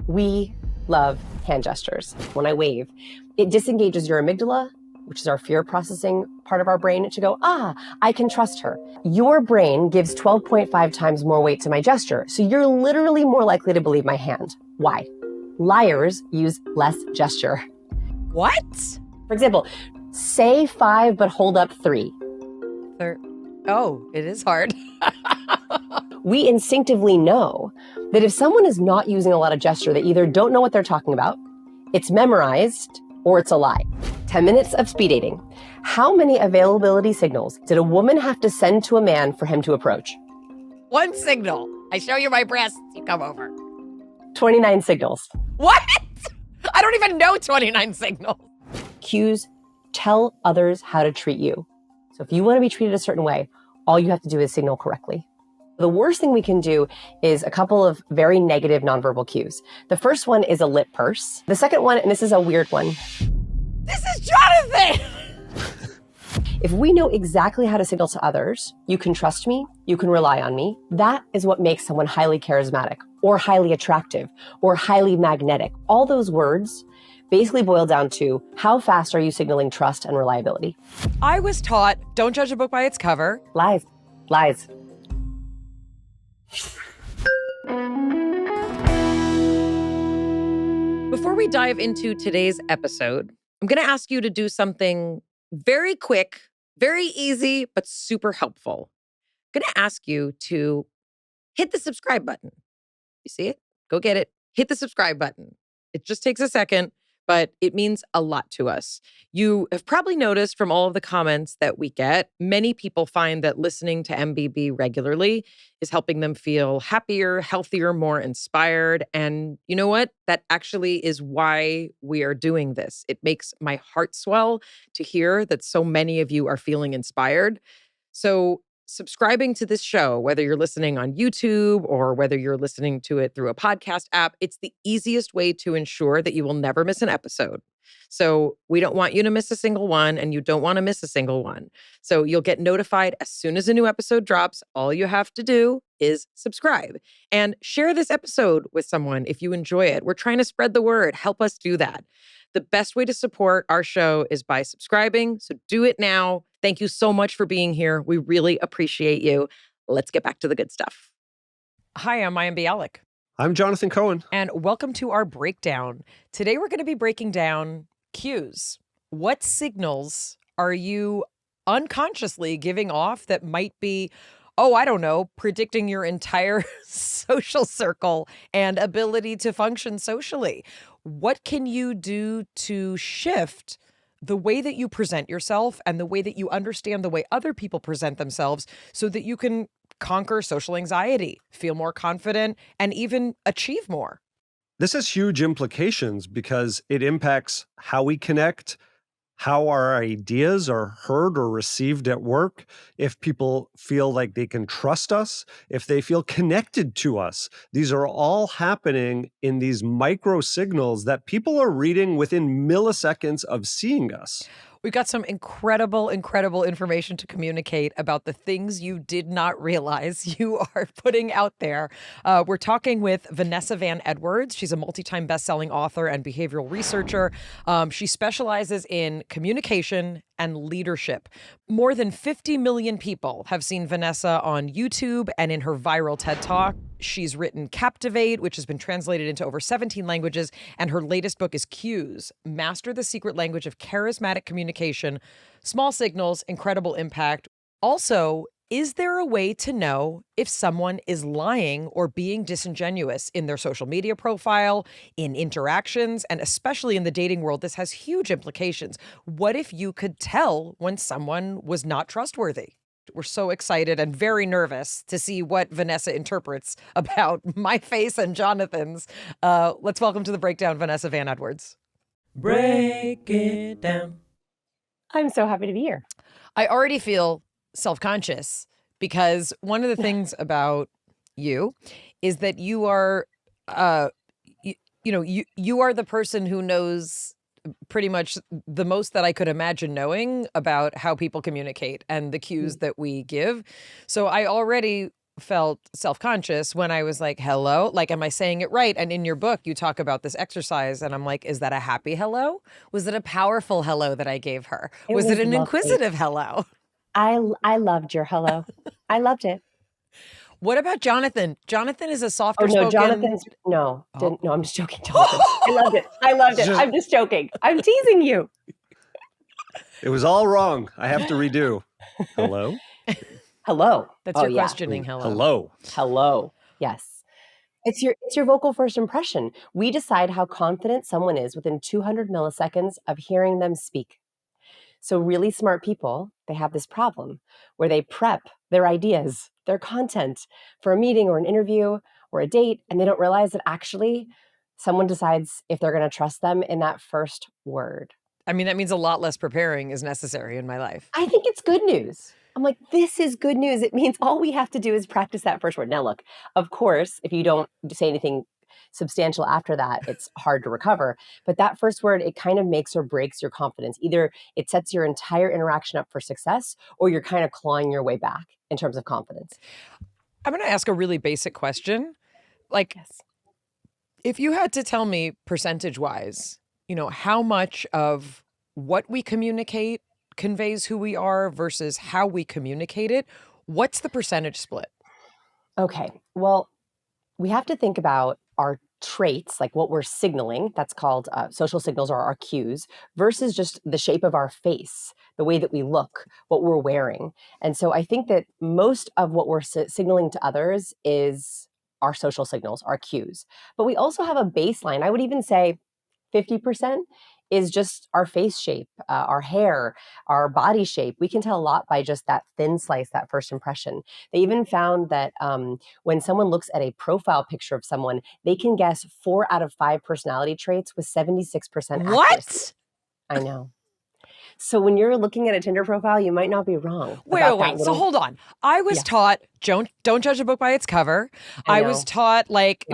We love hand gestures. When I wave, it disengages your amygdala, which is our fear processing part of our brain, to go, I can trust her. Your brain gives 12.5 times more weight to my gesture, so you're literally more likely to believe my hand. Why? Liars use less gesture. What? For example, say 5 but hold up 3. Oh, it is hard. We instinctively know that if someone is not using a lot of gesture, they either don't know what they're talking about, it's memorized, or it's a lie. 10 minutes of speed dating. How many availability signals did a woman have to send to a man for him to approach? 1 signal. I show you my breasts, you come over. 29 signals. What? I don't even know 29 signals. Cues tell others how to treat you. So if you want to be treated a certain way, all you have to do is signal correctly. The worst thing we can do is a couple of very negative nonverbal cues. The first one is a lip purse. The second one, and this is a weird one. This is Jonathan! If we know exactly how to signal to others, you can trust me, you can rely on me, that is what makes someone highly charismatic or highly attractive or highly magnetic. All those words basically boil down to how fast are you signaling trust and reliability. I was taught, don't judge a book by its cover. Lies. Lies. Before we dive into today's episode, I'm going to ask you to do something very quick, very easy, but super helpful. I'm going to ask you to hit the subscribe button. You see it? Go get it. Hit the subscribe button. It just takes a second, but it means a lot to us. You have probably noticed from all of the comments that we get, many people find that listening to MBB regularly is helping them feel happier, healthier, more inspired. And you know what? That actually is why we are doing this. It makes my heart swell to hear that so many of you are feeling inspired. So subscribing to this show, whether you're listening on YouTube or whether you're listening to it through a podcast app, it's the easiest way to ensure that you will never miss an episode. So we don't want you to miss a single one, and you don't want to miss a single one. So you'll get notified as soon as a new episode drops. All you have to do is subscribe and share this episode with someone if you enjoy it. We're trying to spread the word. Help us do that. The best way to support our show is by subscribing. So do it now. Thank you so much for being here. We really appreciate you. Let's get back to the good stuff. Hi, I'm Mayim Bialik. I'm Jonathan Cohen. And welcome to our breakdown. Today, we're going to be breaking down cues. What signals are you unconsciously giving off that might be, I don't know, predicting your entire social circle and ability to function socially? What can you do to shift the way that you present yourself and the way that you understand the way other people present themselves so that you can conquer social anxiety, feel more confident, and even achieve more? This has huge implications because it impacts how we connect, how our ideas are heard or received at work, if people feel like they can trust us, if they feel connected to us. These are all happening in these micro signals that people are reading within milliseconds of seeing us. We've got some incredible information to communicate about the things you did not realize you are putting out there. We're talking with Vanessa Van Edwards. She's a multi-time best-selling author and behavioral researcher. She specializes in communication and leadership. More than 50 million people have seen Vanessa on YouTube and in her viral TED Talk. She's written Captivate, which has been translated into over 17 languages, and her latest book is Cues, Master the Secret Language of Charismatic Communication, Small Signals, Incredible Impact. Also, is there a way to know if someone is lying or being disingenuous in their social media profile, in interactions, and especially in the dating world? This has huge implications. What if you could tell when someone was not trustworthy? We're so excited and very nervous to see what Vanessa interprets about my face and Jonathan's. Let's welcome to the breakdown, Vanessa Van Edwards. Break it down. I'm so happy to be here. I already feel self-conscious because one of the things about you is that you are, you are the person who knows pretty much the most that I could imagine knowing about how people communicate and the cues that we give. So I already felt self-conscious when I was like, hello, like, am I saying it right? And in your book, you talk about this exercise and I'm like, is that a happy hello? Was it a powerful hello that I gave her? Was it an lovely. inquisitive hello? I loved your hello. I loved it. What about Jonathan? Jonathan is a softer Oh no, spoken. Jonathan's no, didn't no, I'm just joking, Jonathan. I loved it. I loved it. I'm just joking. I'm teasing you. It was all wrong. I have to redo. Hello? Hello. That's your questioning hello. Hello. Hello. Yes. It's your vocal first impression. We decide how confident someone is within 200 milliseconds of hearing them speak. So really smart people, they have this problem where they prep their ideas, their content for a meeting or an interview or a date, and they don't realize that actually someone decides if they're going to trust them in that first word. I mean, that means a lot less preparing is necessary in my life. I think it's good news. I'm like, this is good news. It means all we have to do is practice that first word. Now, look, of course, if you don't say anything substantial after that, it's hard to recover. But that first word, it kind of makes or breaks your confidence. Either it sets your entire interaction up for success, or you're kind of clawing your way back in terms of confidence. I'm going to ask a really basic question. Like, Yes. If you had to tell me percentage-wise, how much of what we communicate conveys who we are versus how we communicate it, what's the percentage split? Okay. Well, we have to think about our traits, like what we're signaling. That's called social signals, or our cues, versus just the shape of our face, the way that we look, what we're wearing. And so I think that most of what we're signaling to others is our social signals, our cues. But we also have a baseline. I would even say 50% is just our face shape, our hair, our body shape. We can tell a lot by just that thin slice, that first impression. They even found that when someone looks at a profile picture of someone, they can guess 4 out of 5 personality traits with 76% accuracy. What? I know. So when you're looking at a Tinder profile, you might not be wrong. Wait. So hold on. I was taught, don't judge a book by its cover. I was taught Lies.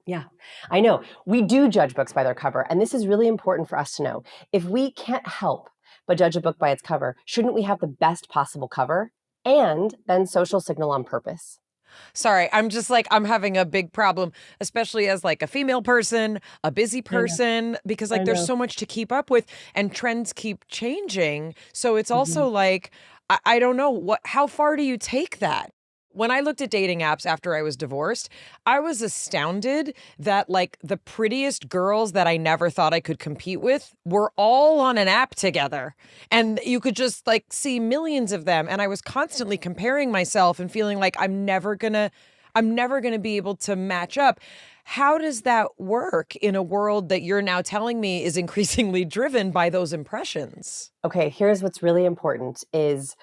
Yeah, I know. We do judge books by their cover. And this is really important for us to know. If we can't help but judge a book by its cover, shouldn't we have the best possible cover and then social signal on purpose? Sorry, I'm having a big problem, especially as like a female person, a busy person, because like there's so much to keep up with and trends keep changing. So it's also like, I don't know, how far do you take that? When I looked at dating apps after I was divorced, I was astounded that like the prettiest girls that I never thought I could compete with were all on an app together. And you could just like see millions of them. And I was constantly comparing myself and feeling like I'm never gonna be able to match up. How does that work in a world that you're now telling me is increasingly driven by those impressions? Okay, here's what's really important is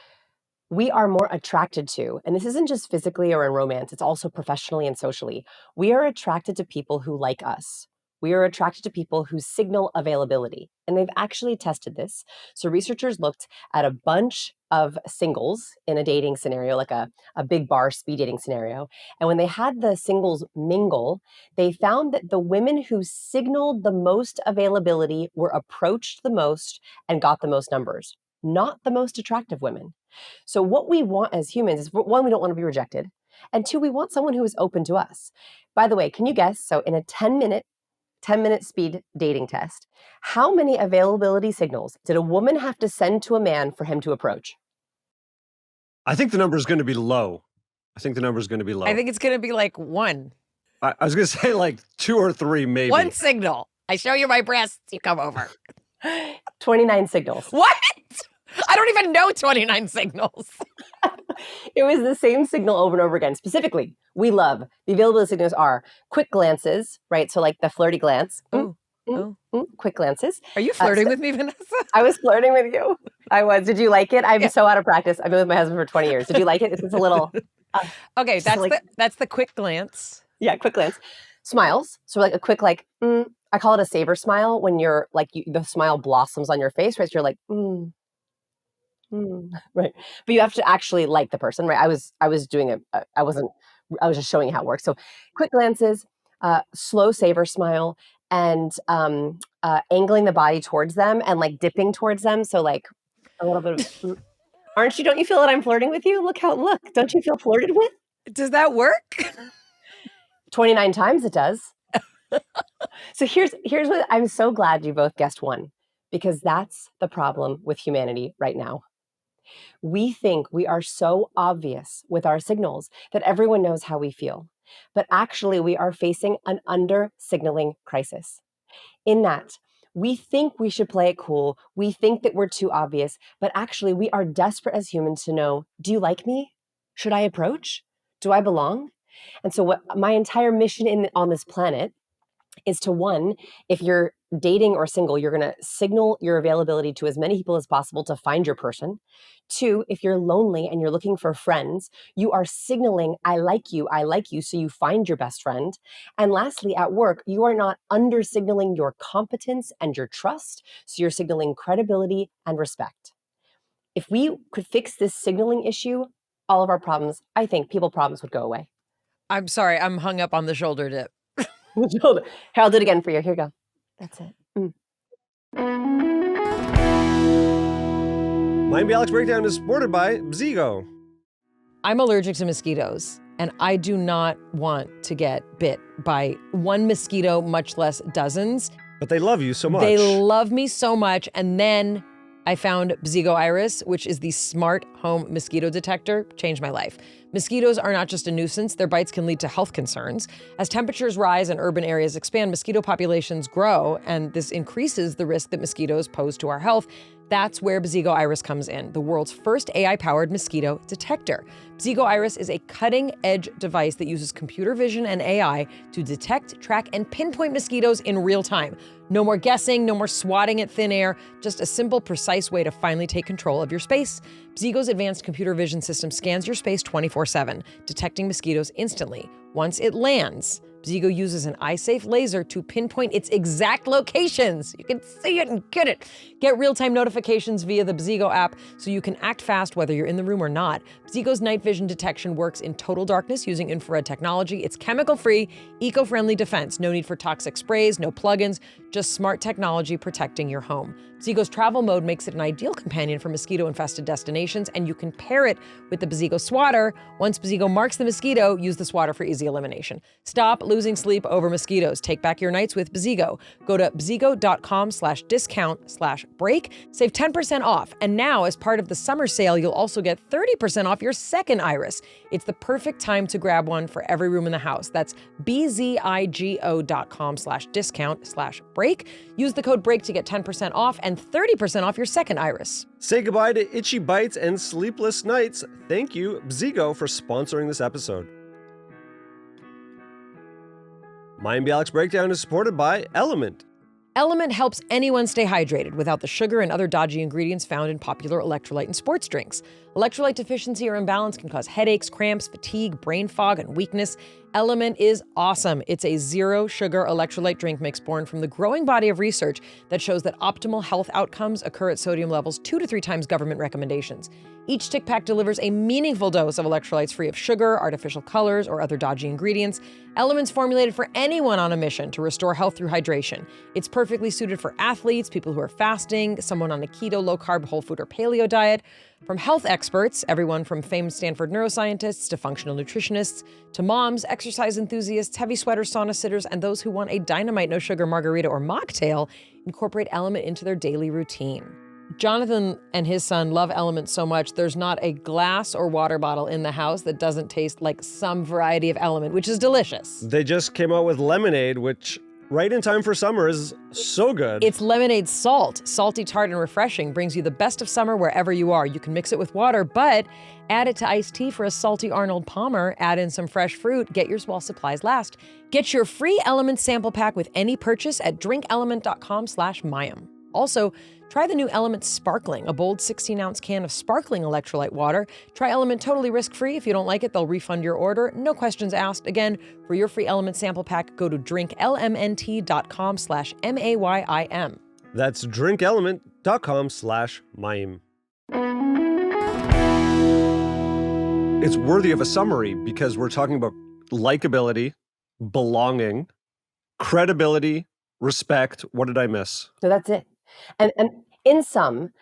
we are more attracted to, and this isn't just physically or in romance, it's also professionally and socially. We are attracted to people who like us. We are attracted to people who signal availability. And they've actually tested this. So researchers looked at a bunch of singles in a dating scenario, like a big bar speed dating scenario. And when they had the singles mingle, they found that the women who signaled the most availability were approached the most and got the most numbers, not the most attractive women. So what we want as humans is, one, we don't want to be rejected. And two, we want someone who is open to us. By the way, can you guess? So in a 10-minute speed dating test, how many availability signals did a woman have to send to a man for him to approach? I think the number is going to be low. I think it's going to be like 1. I was going to say like 2 or 3, maybe. 1 signal. I show you my breasts, you come over. 29 signals. What? I don't even know 29 signals. It was the same signal over and over again. Specifically, we love the availability signals are quick glances, right? So like the flirty glance. Quick glances. Are you flirting with me, Vanessa? I was flirting with you. I was. Did you like it? I'm so out of practice. I've been with my husband for 20 years. Did you like it? It's a little. Okay, that's the quick glance. Yeah, quick glance. Smiles. So like a quick I call it a savor smile when you're like the smile blossoms on your face, right? So you're like right. But you have to actually like the person, right? I was doing it. I was just showing how it works. So quick glances, slow savor smile, and angling the body towards them and like dipping towards them. So like a little bit of Aren't you? Don't you feel that I'm flirting with you? Look. Don't you feel flirted with? Does that work? 29 times it does. So here's what I'm so glad you both guessed one, because that's the problem with humanity right now. We think we are so obvious with our signals that everyone knows how we feel. But actually, we are facing an under-signaling crisis. In that, we think we should play it cool. We think that we're too obvious. But actually, we are desperate as humans to know, do you like me? Should I approach? Do I belong? And so what my entire mission on this planet is to, one, if you're dating or single, you're going to signal your availability to as many people as possible to find your person. Two, if you're lonely and you're looking for friends, you are signaling, I like you, so you find your best friend. And lastly, at work, you are not under signaling your competence and your trust, so you're signaling credibility and respect. If we could fix this signaling issue, all of our problems, I think people problems would go away. I'm sorry, I'm hung up on the shoulder dip. Here, I'll do it again for you. Here you go. That's it. Mayim Bialik's breakdown is supported by Bzigo. I'm allergic to mosquitoes, and I do not want to get bit by one mosquito, much less dozens. But they love you so much. They love me so much. And then I found Bzigo Iris, which is the smart home mosquito detector. Changed my life. Mosquitoes are not just a nuisance. Their bites can lead to health concerns. As temperatures rise and urban areas expand, mosquito populations grow, and this increases the risk that mosquitoes pose to our health. That's where Bzigo Iris comes in, the world's first AI-powered mosquito detector. Bzigo Iris is a cutting-edge device that uses computer vision and AI to detect, track, and pinpoint mosquitoes in real time. No more guessing, no more swatting at thin air, just a simple, precise way to finally take control of your space. Bzigo's advanced computer vision system scans your space 24/7, detecting mosquitoes instantly. Once it lands, Bzigo uses an eye-safe laser to pinpoint its exact locations. You can see it and get it. Get real-time notifications via the Bzigo app so you can act fast whether you're in the room or not. Bzigo's night vision detection works in total darkness using infrared technology. It's chemical-free, eco-friendly defense. No need for toxic sprays, no plugins, just smart technology protecting your home. Bzigo's travel mode makes it an ideal companion for mosquito-infested destinations, and you can pair it with the Bzigo swatter. Once Bzigo marks the mosquito, use the swatter for easy elimination. Stop losing sleep over mosquitoes. Take back your nights with Bzigo. Go to bzigo.com/discount/break. Save 10% off. And now, as part of the summer sale, you'll also get 30% off your second Iris. It's the perfect time to grab one for every room in the house. That's bzigo.com/discount/break. Use the code BREAK to get 10% off and 30% off your second Iris. Say goodbye to itchy bites and sleepless nights. Thank you, Bzigo, for sponsoring this episode. Mayim Bialik's breakdown is supported by Element. Element helps anyone stay hydrated without the sugar and other dodgy ingredients found in popular electrolyte and sports drinks. Electrolyte deficiency or imbalance can cause headaches, cramps, fatigue, brain fog, and weakness. Element is awesome. It's a zero-sugar electrolyte drink mix born from the growing body of research that shows that optimal health outcomes occur at sodium levels 2 to 3 times government recommendations. Each stick pack delivers a meaningful dose of electrolytes free of sugar, artificial colors, or other dodgy ingredients. Element's formulated for anyone on a mission to restore health through hydration. It's perfectly suited for athletes, people who are fasting, someone on a keto, low-carb, whole food, or paleo diet. From health experts, everyone from famed Stanford neuroscientists to functional nutritionists, to moms, exercise enthusiasts, heavy sweaters, sauna sitters, and those who want a dynamite no-sugar margarita or mocktail, incorporate Element into their daily routine. Jonathan and his son love Element so much, there's not a glass or water bottle in the house that doesn't taste like some variety of Element, which is delicious. They just came out with lemonade, which right in time for summer is so good. It's lemonade salt. Salty, tart, and refreshing. Brings you the best of summer wherever you are. You can mix it with water, but add it to iced tea for a salty Arnold Palmer. Add in some fresh fruit. Get yours while supplies last. Get your free Element sample pack with any purchase at drinkelement.com/Mayim. Also, try the new Element Sparkling, a bold 16-ounce can of sparkling electrolyte water. Try Element totally risk-free. If you don't like it, they'll refund your order. No questions asked. Again, for your free Element sample pack, go to drinklmnt.com/MAYIM. That's drinkelement.com/Mayim. It's worthy of a summary because we're talking about likability, belonging, credibility, respect. What did I miss? So that's it. And in sum,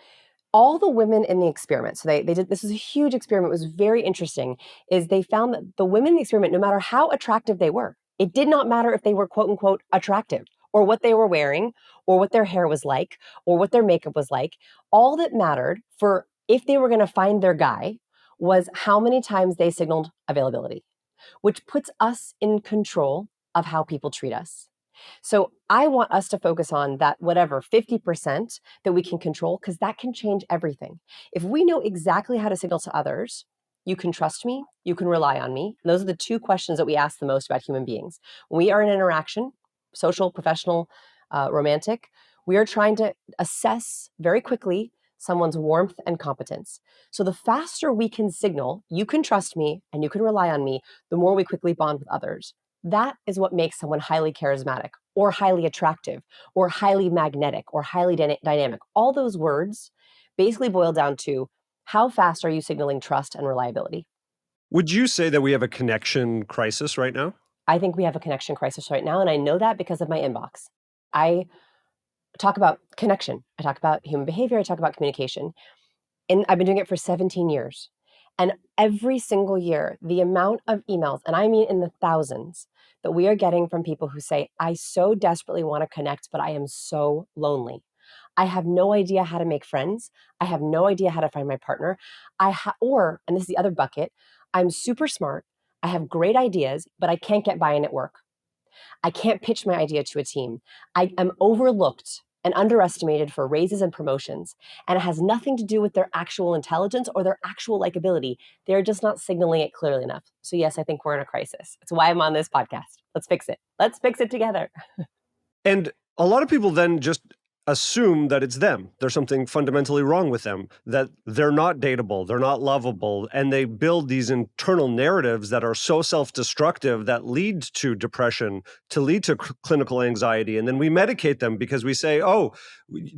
all the women in the experiment, so they did, this was a huge experiment, it was very interesting, is they found that the women in the experiment, no matter how attractive they were, it did not matter if they were quote unquote attractive or what they were wearing or what their hair was like or what their makeup was like. All that mattered for if they were going to find their guy was how many times they signaled availability, which puts us in control of how people treat us. So I want us to focus on that, whatever, 50% that we can control, because that can change everything. If we know exactly how to signal to others, you can trust me, you can rely on me. And those are the two questions that we ask the most about human beings. When we are in interaction, social, professional, romantic, we are trying to assess very quickly someone's warmth and competence. So the faster we can signal, you can trust me and you can rely on me, the more we quickly bond with others. That is what makes someone highly charismatic or highly attractive or highly magnetic or highly dynamic. All those words basically boil down to how fast are you signaling trust and reliability? Would you say that we have a connection crisis right now? I think we have a connection crisis right now, and I know that because of my inbox. I talk about connection. I talk about human behavior. I talk about communication. And I've been doing it for 17 years. And every single year, the amount of emails, and I mean in the thousands, that we are getting from people who say, I so desperately want to connect, but I am so lonely. I have no idea how to make friends. I have no idea how to find my partner. And this is the other bucket, I'm super smart. I have great ideas, but I can't get buy-in at work. I can't pitch my idea to a team. I am overlooked and underestimated for raises and promotions. And it has nothing to do with their actual intelligence or their actual likability. They're just not signaling it clearly enough. So yes, I think we're in a crisis. It's why I'm on this podcast. Let's fix it. Let's fix it together. And a lot of people then just assume that it's them. There's something fundamentally wrong with them, that they're not dateable, they're not lovable, and they build these internal narratives that are so self-destructive that lead to depression, to lead to clinical anxiety. And then we medicate them because we say, oh,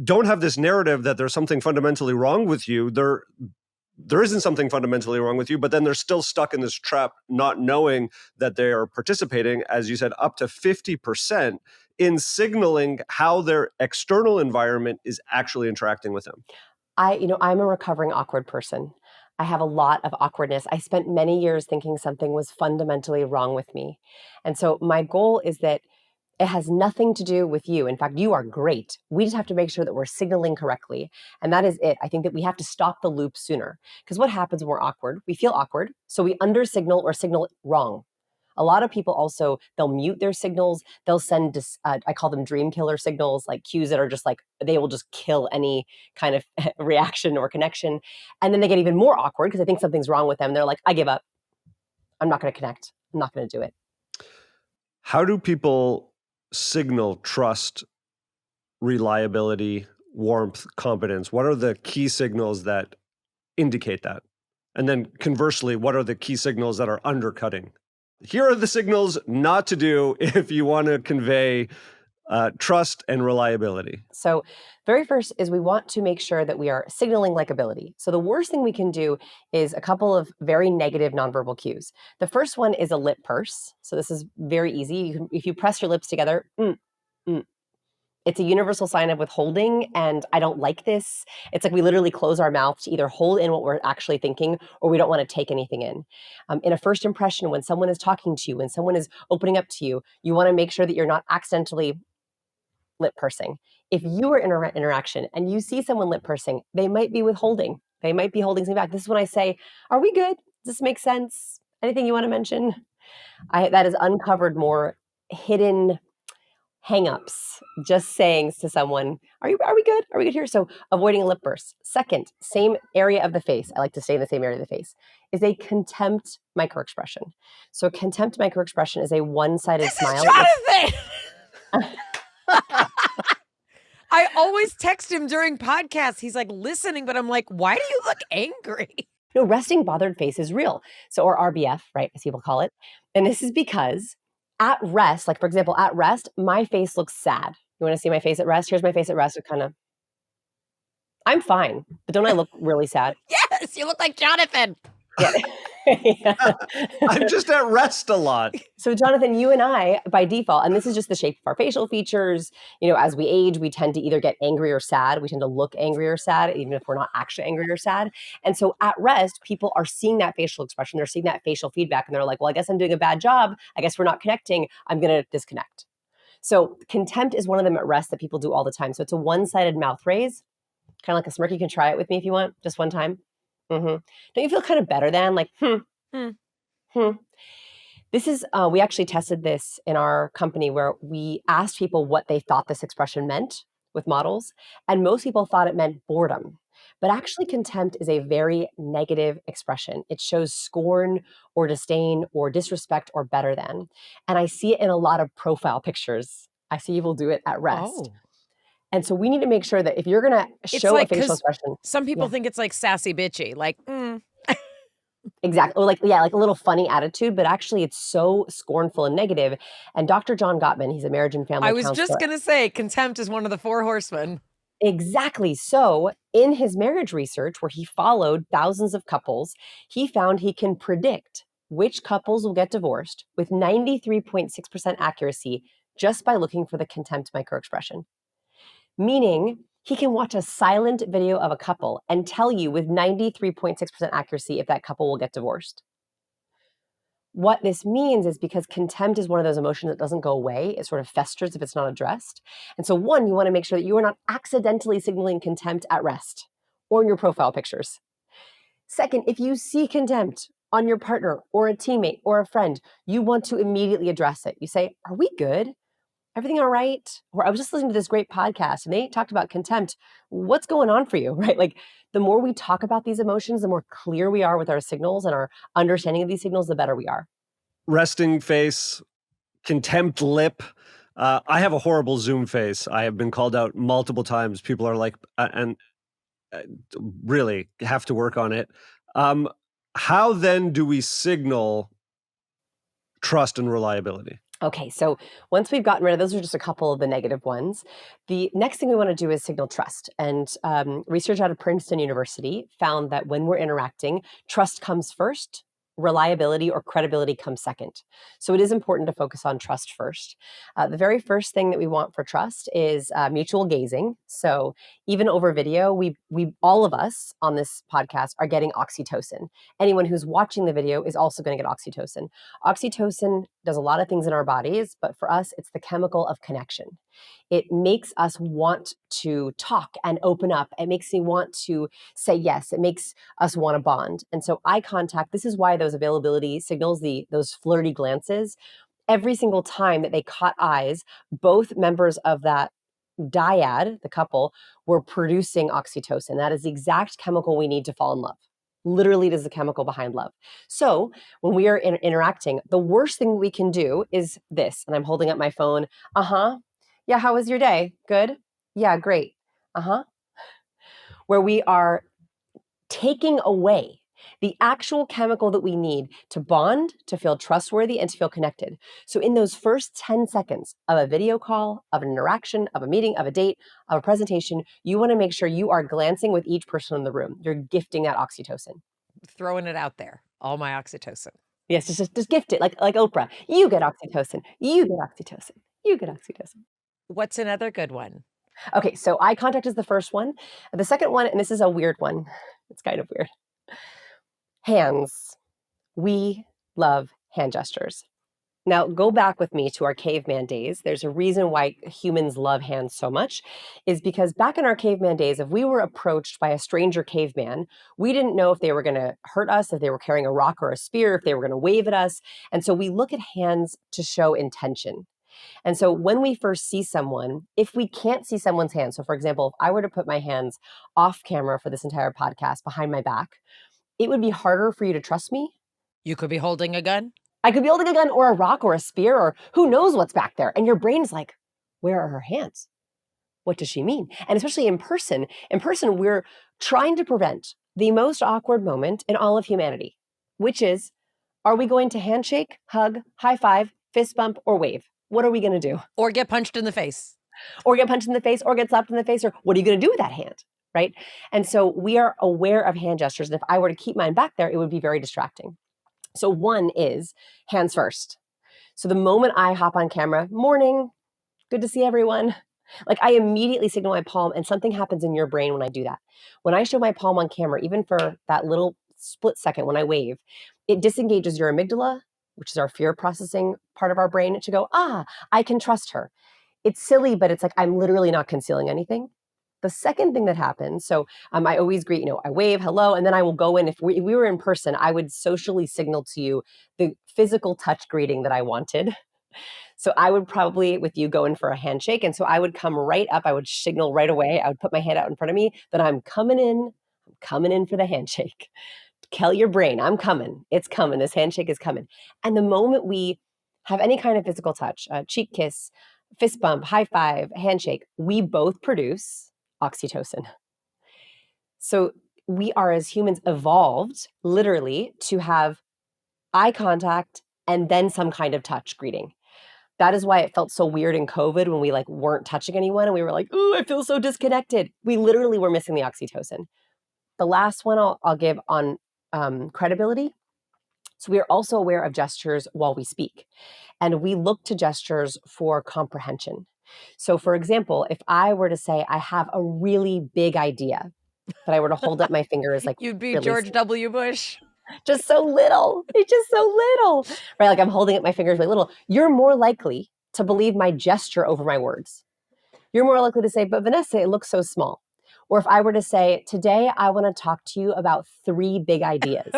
don't have this narrative that there's something fundamentally wrong with you. There isn't something fundamentally wrong with you, but then they're still stuck in this trap, not knowing that they are participating, as you said, up to 50% in signaling how their external environment is actually interacting with them. I'm a recovering awkward person. I have a lot of awkwardness. I spent many years thinking something was fundamentally wrong with me. And so my goal is that it has nothing to do with you. In fact, you are great. We just have to make sure that we're signaling correctly. And that is it. I think that we have to stop the loop sooner. Because what happens when we're awkward? We feel awkward. So we under signal or signal wrong. A lot of people also, they'll mute their signals. They'll send, I call them dream killer signals, like cues that are just like, they will just kill any kind of reaction or connection. And then they get even more awkward because they think something's wrong with them. They're like, I give up. I'm not going to connect. I'm not going to do it. How do people signal trust, reliability, warmth, competence? What are the key signals that indicate that? And then conversely, what are the key signals that are undercutting? Here are the signals not to do if you want to convey trust and reliability. So very first is we want to make sure that we are signaling likability. So the worst thing we can do is a couple of very negative nonverbal cues. The first one is a lip purse. So this is very easy. If you press your lips together, it's a universal sign of withholding, and I don't like this. It's like we literally close our mouth to either hold in what we're actually thinking or we don't want to take anything in. In a first impression, when someone is talking to you, when someone is opening up to you, you want to make sure that you're not accidentally lip pursing. If you are in an interaction and you see someone lip pursing, they might be withholding. They might be holding something back. This is when I say, are we good? Does this make sense? Anything you want to mention? That has uncovered more hidden hangups, just saying to someone, are we good? Are we good here? So avoiding a lip burst. Second, same area of the face. I like to stay in the same area of the face, is a contempt microexpression. So a contempt microexpression is a one-sided smile. Jonathan! I always text him during podcasts. He's like listening, but I'm like, why do you look angry? No, resting bothered face is real. So, or RBF, right, as people call it. And this is because at rest, like for example, at rest, my face looks sad. You want to see my face at rest? Here's my face at rest. It kind of, I'm fine, but don't I look really sad? Yes, you look like Jonathan. Yeah. Yeah. I'm just at rest a lot. So Jonathan, you and I, by default, and this is just the shape of our facial features, as we age, we tend to either get angry or sad. We tend to look angry or sad, even if we're not actually angry or sad. And so at rest, people are seeing that facial expression. They're seeing that facial feedback, and they're like, well, I guess I'm doing a bad job. I guess we're not connecting. I'm going to disconnect. So contempt is one of them at rest that people do all the time. So it's a one-sided mouth raise, kind of like a smirk. You can try it with me if you want, just one time. Don't you feel kind of better than like, This is, we actually tested this in our company where we asked people what they thought this expression meant with models. And most people thought it meant boredom. But actually, contempt is a very negative expression. It shows scorn or disdain or disrespect or better than. And I see it in a lot of profile pictures. I see people do it at rest. Oh. And so we need to make sure that if you're going to show like, a facial 'cause expression. Some people think it's like sassy bitchy, like, Exactly. Or like a little funny attitude, but actually it's so scornful and negative. And Dr. John Gottman, he's a marriage and family I was counselor. just going to say, contempt is one of the 4 horsemen. Exactly. So in his marriage research, where he followed thousands of couples, he found he can predict which couples will get divorced with 93.6% accuracy just by looking for the contempt microexpression. Meaning he can watch a silent video of a couple and tell you with 93.6% accuracy if that couple will get divorced. What this means is because contempt is one of those emotions that doesn't go away, it sort of festers if it's not addressed. And so one, you want to make sure that you are not accidentally signaling contempt at rest or in your profile pictures. Second, if you see contempt on your partner or a teammate or a friend, you want to immediately address it. You say, are we good? Everything all right? Or I was just listening to this great podcast and they talked about contempt. What's going on for you, right? Like the more we talk about these emotions, the more clear we are with our signals and our understanding of these signals, the better we are. Resting face, contempt lip. I have a horrible Zoom face. I have been called out multiple times. People are like, really have to work on it. How then do we signal trust and reliability? Okay, so once we've gotten rid of those, are just a couple of the negative ones. The next thing we want to do is signal trust. And research out of Princeton University found that when we're interacting, trust comes first, reliability or credibility comes second. So it is important to focus on trust first. The very first thing that we want for trust is mutual gazing. So even over video, we all of us on this podcast are getting oxytocin. Anyone who's watching the video is also going to get oxytocin. Oxytocin does a lot of things in our bodies, but for us, it's the chemical of connection. It makes us want to talk and open up. It makes me want to say yes. It makes us want to bond. And so eye contact, this is why those availability signals, those flirty glances, every single time that they caught eyes, both members of that dyad, the couple, were producing oxytocin. That is the exact chemical we need to fall in love. Literally, it is the chemical behind love. So when we are interacting, the worst thing we can do is this. And I'm holding up my phone. Yeah, how was your day? Good? Yeah, great. Where we are taking away the actual chemical that we need to bond, to feel trustworthy, and to feel connected. So in those first 10 seconds of a video call, of an interaction, of a meeting, of a date, of a presentation, you want to make sure you are glancing with each person in the room. You're gifting that oxytocin. Throwing it out there. All my oxytocin. Yes, just gift it like Oprah. You get oxytocin. You get oxytocin. You get oxytocin. What's another good one? Okay, so eye contact is the first one. The second one, and this is a weird one. It's kind of weird. Hands. We love hand gestures. Now, go back with me to our caveman days. There's a reason why humans love hands so much, is because back in our caveman days, if we were approached by a stranger caveman, we didn't know if they were going to hurt us, if they were carrying a rock or a spear, if they were going to wave at us. And so we look at hands to show intention. And so when we first see someone, if we can't see someone's hands, so for example, if I were to put my hands off camera for this entire podcast behind my back, it would be harder for you to trust me. You could be holding a gun. I could be holding a gun or a rock or a spear or who knows what's back there. And your brain's like, where are her hands? What does she mean? And especially in person, we're trying to prevent the most awkward moment in all of humanity, which is, are we going to handshake, hug, high five, fist bump, or wave? What are we going to do? Or get punched in the face. Or get punched in the face, or get slapped in the face, or what are you going to do with that hand, right? And so we are aware of hand gestures. And if I were to keep mine back there, it would be very distracting. So one is hands first. So the moment I hop on camera, morning, good to see everyone. Like I immediately signal my palm, and something happens in your brain when I do that. When I show my palm on camera, even for that little split second when I wave, it disengages your amygdala, which is our fear processing part of our brain. It should go, I can trust her. It's silly, but it's like I'm literally not concealing anything. The second thing that happens, so I always greet, I wave, hello, and then I will go in. If we were in person, I would socially signal to you the physical touch greeting that I wanted. So I would probably, with you, go in for a handshake. And so I would come right up. I would signal right away. I would put my hand out in front of me that I'm coming in. I'm coming in for the handshake. Tell your brain, I'm coming. It's coming. This handshake is coming. And the moment we have any kind of physical touch, a cheek kiss, fist bump, high five, handshake, we both produce oxytocin. So we are, as humans, evolved literally to have eye contact and then some kind of touch greeting. That is why it felt so weird in COVID when we weren't touching anyone and we were like, "Ooh, I feel so disconnected." We literally were missing the oxytocin. The last one I'll give on credibility. So we are also aware of gestures while we speak, and we look to gestures for comprehension. So, for example, if I were to say I have a really big idea, but I were to hold up my fingers You'd be really George W. Bush. just so little. It's just so little, right? Like I'm holding up my fingers really little. You're more likely to believe my gesture over my words. You're more likely to say, but Vanessa, it looks so small. Or if I were to say, today I want to talk to you about 3 big ideas.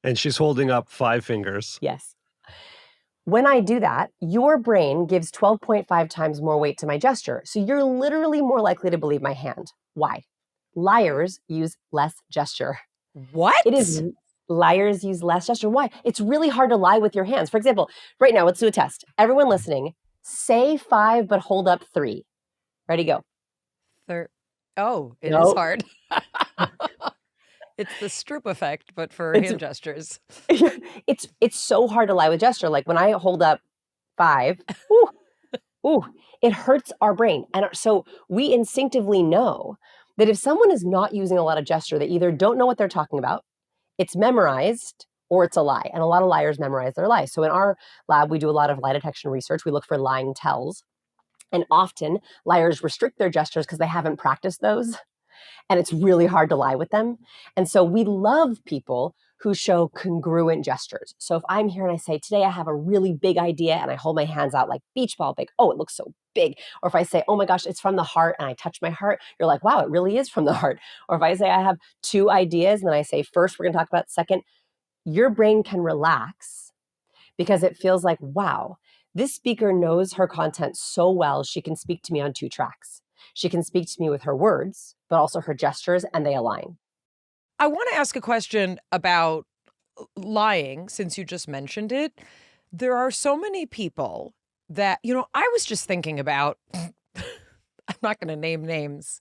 And she's holding up 5 fingers. Yes. When I do that, your brain gives 12.5 times more weight to my gesture. So you're literally more likely to believe my hand. Why? Liars use less gesture. What? It is liars use less gesture. Why? It's really hard to lie with your hands. For example, right now, let's do a test. Everyone listening, say 5, but hold up 3. Ready, go. Oh, it is Nope. hard. It's the Stroop effect, but for It's- hand gestures. It's so hard to lie with gesture. Like when I hold up 5, ooh, it hurts our brain. And so we instinctively know that if someone is not using a lot of gesture, they either don't know what they're talking about, it's memorized, or it's a lie. And a lot of liars memorize their lies. So in our lab, we do a lot of lie detection research. We look for lying tells. And often liars restrict their gestures because they haven't practiced those. And it's really hard to lie with them. And so we love people who show congruent gestures. So if I'm here and I say, today I have a really big idea, and I hold my hands out like beach ball big, oh, it looks so big. Or if I say, oh my gosh, it's from the heart, and I touch my heart, you're like, wow, it really is from the heart. Or if I say I have 2 ideas, and then I say, first, we're going to talk about second, your brain can relax because it feels like, wow, this speaker knows her content so well, she can speak to me on 2 tracks. She can speak to me with her words, but also her gestures, and they align. I want to ask a question about lying, since you just mentioned it. There are so many people that, I was just thinking about, I'm not going to name names,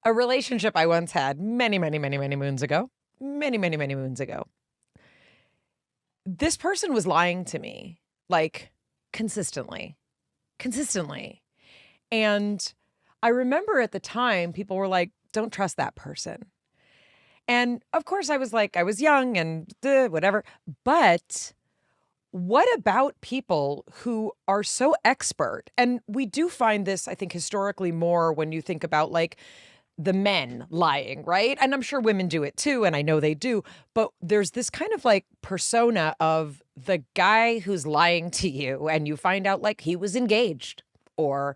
a relationship I once had many, many, many, many moons ago. Many, many, many moons ago. This person was lying to me, consistently. And I remember at the time, people were like, don't trust that person. And of course, I was young and whatever. But what about people who are so expert? And we do find this, I think, historically more when you think about the men lying, right? And I'm sure women do it too, and I know they do. But there's this kind of persona of the guy who's lying to you, and you find out he was engaged, or,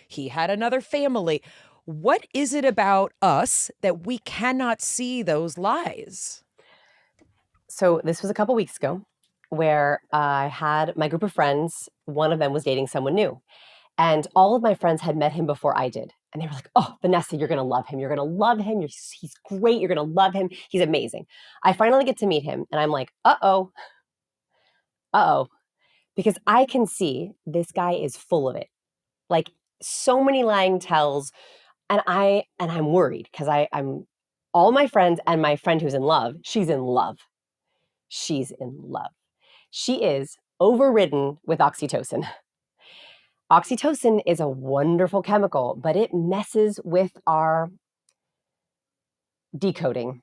he had another family. What is it about us that we cannot see those lies? So this was a couple weeks ago where I had my group of friends. One of them was dating someone new. And all of my friends had met him before I did. And they were like, oh, Vanessa, you're going to love him. You're going to love him. He's great. You're going to love him. He's amazing. I finally get to meet him. And I'm like, uh-oh. Because I can see this guy is full of it. So many lying tells. And I'm worried because I'm all my friends, and my friend who's in love, she's in love. She's in love. She is overridden with oxytocin. Oxytocin is a wonderful chemical, but it messes with our decoding.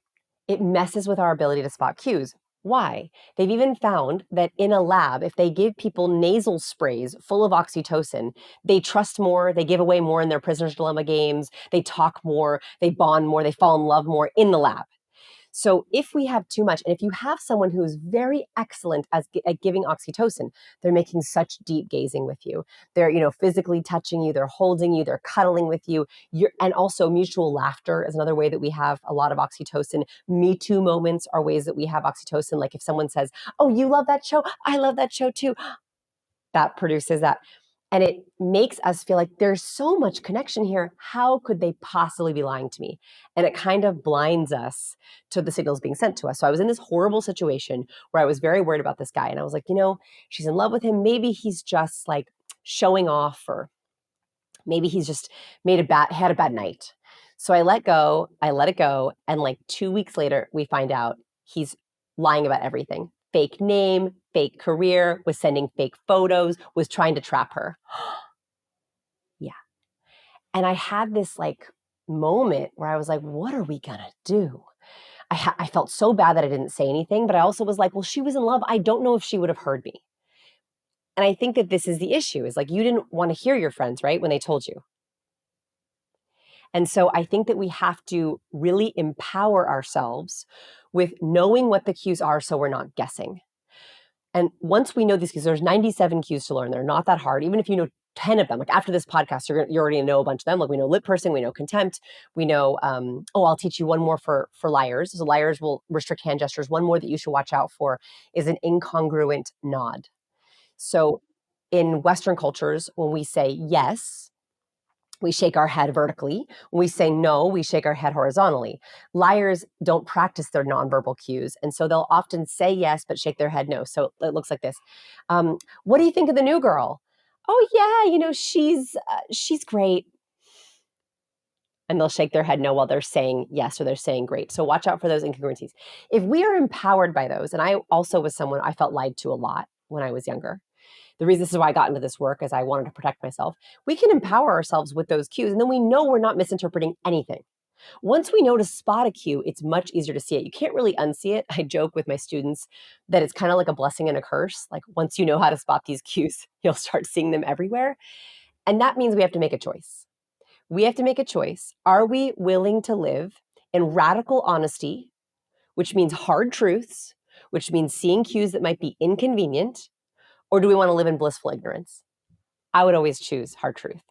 it messes with our ability to spot cues. Why? They've even found that in a lab, if they give people nasal sprays full of oxytocin, they trust more, they give away more in their prisoner's dilemma games, they talk more, they bond more, they fall in love more in the lab. So if we have too much, and if you have someone who's very excellent at giving oxytocin, they're making such deep gazing with you. They're, physically touching you, they're holding you, they're cuddling with you. And also mutual laughter is another way that we have a lot of oxytocin. Me Too moments are ways that we have oxytocin. Like if someone says, "Oh, you love that show? I love that show too." That produces that. And it makes us feel like there's so much connection here. How could they possibly be lying to me? And it kind of blinds us to the signals being sent to us. So I was in this horrible situation where I was very worried about this guy. And I was like, she's in love with him. Maybe he's just like showing off, or maybe he's just had a bad night. So I let it go. And like 2 weeks later, we find out he's lying about everything. Fake name, fake career, was sending fake photos, was trying to trap her. Yeah. And I had this like moment where I was like, what are we gonna do? I felt so bad that I didn't say anything, but I also was like, well, she was in love. I don't know if she would have heard me. And I think that this is the issue, is like, you didn't want to hear your friends, right? When they told you. And so I think that we have to really empower ourselves with knowing what the cues are so we're not guessing. And once we know these cues, there's 97 cues to learn. They're not that hard. Even if you know 10 of them, like after this podcast, you already know a bunch of them. Like we know lip pursing, we know contempt, we know, I'll teach you one more for liars. So liars will restrict hand gestures. One more that you should watch out for is an incongruent nod. So in Western cultures, when we say yes, we shake our head vertically. When we say no, we shake our head horizontally. Liars don't practice their nonverbal cues. And so they'll often say yes, but shake their head no. So it looks like this. What do you think of the new girl? Oh yeah, she's great. And they'll shake their head no while they're saying yes, or they're saying great. So watch out for those incongruencies. If we are empowered by those, and I also was someone I felt lied to a lot when I was younger. The reason this is why I got into this work is I wanted to protect myself. We can empower ourselves with those cues, and then we know we're not misinterpreting anything. Once we know to spot a cue, it's much easier to see it. You can't really unsee it. I joke with my students that it's kind of like a blessing and a curse. Like once you know how to spot these cues, you'll start seeing them everywhere. And that means we have to make a choice. We have to make a choice. Are we willing to live in radical honesty, which means hard truths, which means seeing cues that might be inconvenient? Or do we want to live in blissful ignorance? I would always choose hard truth.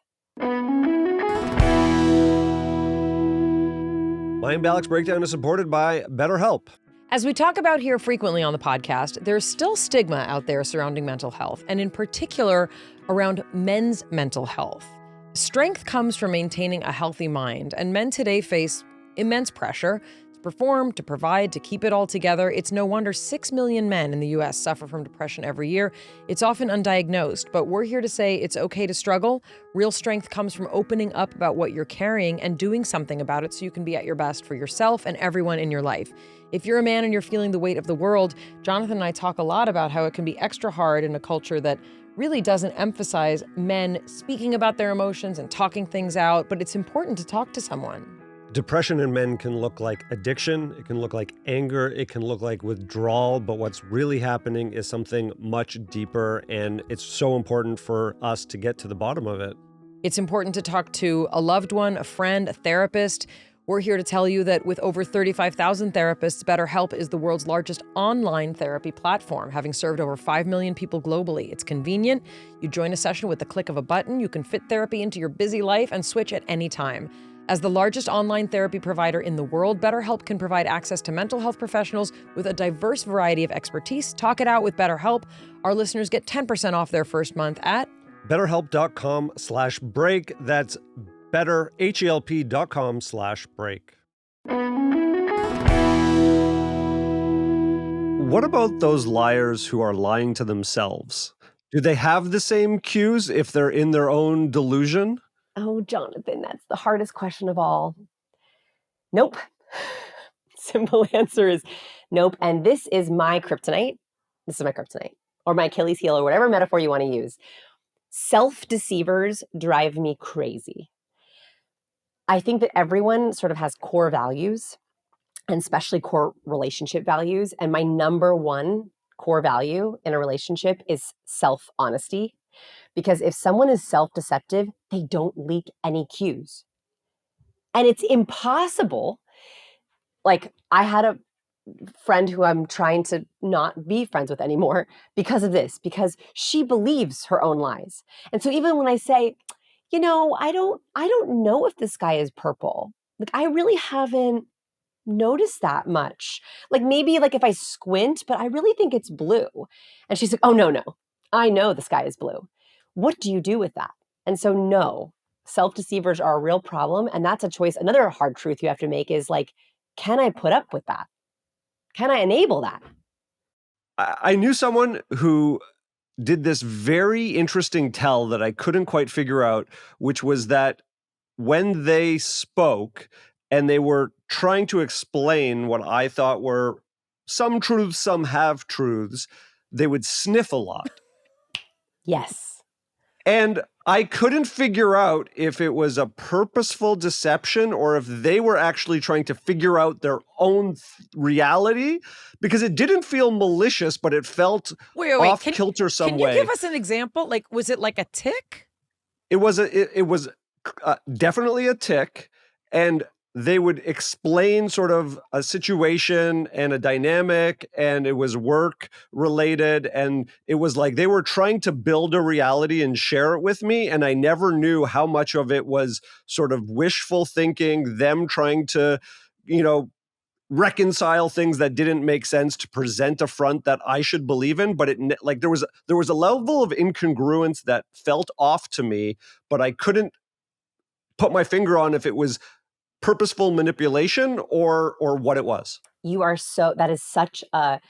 Mayim Bialik's breakdown is supported by BetterHelp. As we talk about here frequently on the podcast, there's still stigma out there surrounding mental health, and in particular around men's mental health. Strength comes from maintaining a healthy mind, and men today face immense pressure to perform, to provide, to keep it all together. It's no wonder 6 million men in the U.S. suffer from depression every year. It's often undiagnosed, but we're here to say it's okay to struggle. Real strength comes from opening up about what you're carrying and doing something about it so you can be at your best for yourself and everyone in your life. If you're a man and you're feeling the weight of the world, Jonathan and I talk a lot about how it can be extra hard in a culture that really doesn't emphasize men speaking about their emotions and talking things out, but it's important to talk to someone. Depression in men can look like addiction, it can look like anger, it can look like withdrawal, but what's really happening is something much deeper, and it's so important for us to get to the bottom of it. It's important to talk to a loved one, a friend, a therapist. We're here to tell you that with over 35,000 therapists, BetterHelp is the world's largest online therapy platform, having served over 5 million people globally. It's convenient. You join a session with the click of a button. You can fit therapy into your busy life and switch at any time. As the largest online therapy provider in the world, BetterHelp can provide access to mental health professionals with a diverse variety of expertise. Talk it out with BetterHelp. Our listeners get 10% off their first month at BetterHelp.com/break. That's BetterHelp.com/break. What about those liars who are lying to themselves? Do they have the same cues if they're in their own delusion? Oh, Jonathan, that's the hardest question of all. Nope. Simple answer is nope. And this is my kryptonite. This is my kryptonite, or my Achilles heel, or whatever metaphor you want to use. Self-deceivers drive me crazy. I think that everyone sort of has core values. and especially core relationship values. And my number one core value in a relationship is self-honesty. Because if someone is self-deceptive, they don't leak any cues. And it's impossible. Like, I had a friend who I'm trying to not be friends with anymore because of this, because she believes her own lies. And so even when I say, I don't know if the sky is purple. Like, I really haven't noticed that much. Like, maybe like if I squint, but I really think it's blue. And she's like, "Oh, no, no. I know the sky is blue." What do you do with that? And so no, self-deceivers are a real problem, and that's a choice. Another hard truth you have to make is like, can I put up with that? Can I enable that? I knew someone who did this very interesting tell that I couldn't quite figure out, which was that when they spoke and they were trying to explain what I thought were some truths, some half truths, they would sniff a lot. Yes. And I couldn't figure out if it was a purposeful deception or if they were actually trying to figure out their own reality, because it didn't feel malicious, but it felt Wait. off kilter some way. Can you give us an example? Like, was it like a tick? It was definitely a tick, and they would explain sort of a situation and a dynamic, and it was work related, and it was like they were trying to build a reality and share it with me, and I never knew how much of it was sort of wishful thinking, them trying to, reconcile things that didn't make sense to present a front that I should believe in. But there was a level of incongruence that felt off to me, but I couldn't put my finger on if it was purposeful manipulation or what it was. That is such a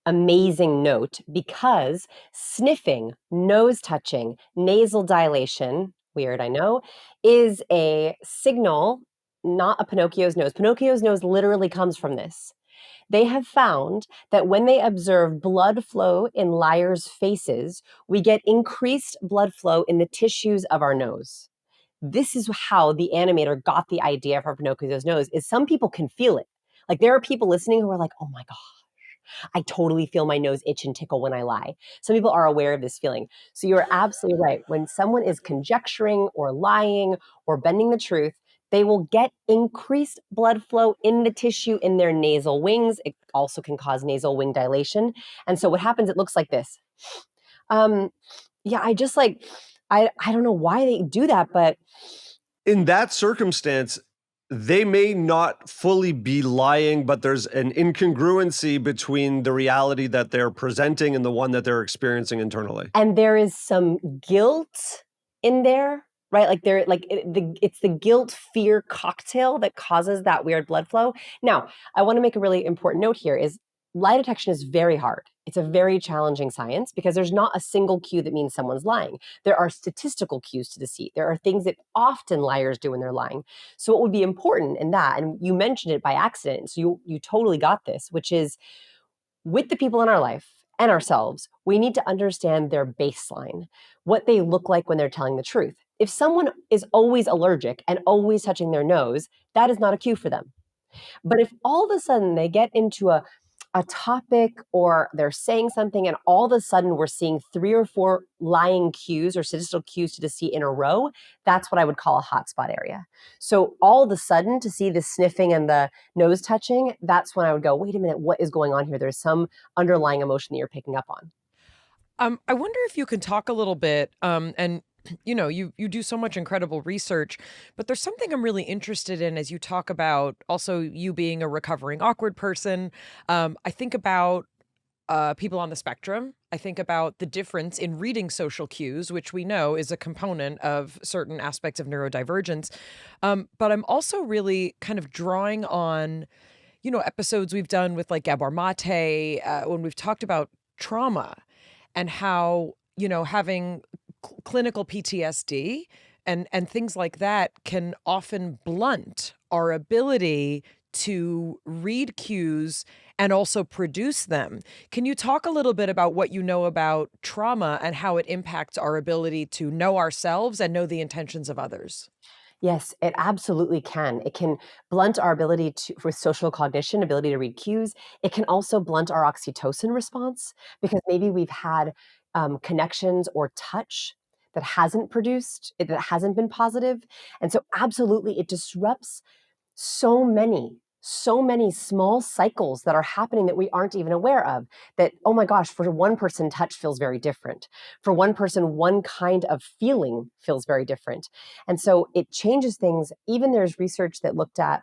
amazing note, because sniffing, nose touching, nasal dilation, weird, I know, is a signal, not a Pinocchio's nose. Pinocchio's nose literally comes from this. They have found that when they observe blood flow in liars' faces, we get increased blood flow in the tissues of our nose. This is how the animator got the idea for Pinocchio's nose, is some people can feel it. Like, there are people listening who are like, "Oh my God, I totally feel my nose itch and tickle when I lie." Some people are aware of this feeling. So you're absolutely right. When someone is conjecturing or lying or bending the truth, they will get increased blood flow in the tissue in their nasal wings. It also can cause nasal wing dilation. And so what happens, it looks like this. I just like, I don't know why they do that, but in that circumstance, they may not fully be lying, but there's an incongruency between the reality that they're presenting and the one that they're experiencing internally. And there is some guilt in there, right? Like it's the guilt fear cocktail that causes that weird blood flow. Now, I want to make a really important note here is lie detection is very hard. It's a very challenging science because there's not a single cue that means someone's lying. There are statistical cues to deceit. There are things that often liars do when they're lying. So what would be important in that, and you mentioned it by accident, so you totally got this, which is with the people in our life and ourselves, we need to understand their baseline, what they look like when they're telling the truth. If someone is always allergic and always touching their nose, that is not a cue for them. But if all of a sudden they get into a topic or they're saying something and all of a sudden we're seeing 3 or 4 lying cues or statistical cues to deceit in a row, that's what I would call a hotspot area. So all of a sudden to see the sniffing and the nose touching, that's when I would go, wait a minute, what is going on here? There's some underlying emotion that you're picking up on. I wonder if you can talk a little bit, and you do so much incredible research, but there's something I'm really interested in as you talk about also you being a recovering awkward person. I think about people on the spectrum. I think about the difference in reading social cues, which we know is a component of certain aspects of neurodivergence. But I'm also really kind of drawing on, episodes we've done with like Gabor Mate, when we've talked about trauma and how, having clinical PTSD and things like that can often blunt our ability to read cues and also produce them. Can you talk a little bit about what you know about trauma and how it impacts our ability to know ourselves and know the intentions of others? Yes, it absolutely can. It can blunt our ability to, with social cognition, ability to read cues. It can also blunt our oxytocin response because maybe we've had connections or touch that hasn't produced, that hasn't been positive. And so, absolutely, it disrupts so many small cycles that are happening that we aren't even aware of. That, oh my gosh, for one person, touch feels very different. For one person, one kind of feeling feels very different. And so it changes things. Even there's research that looked at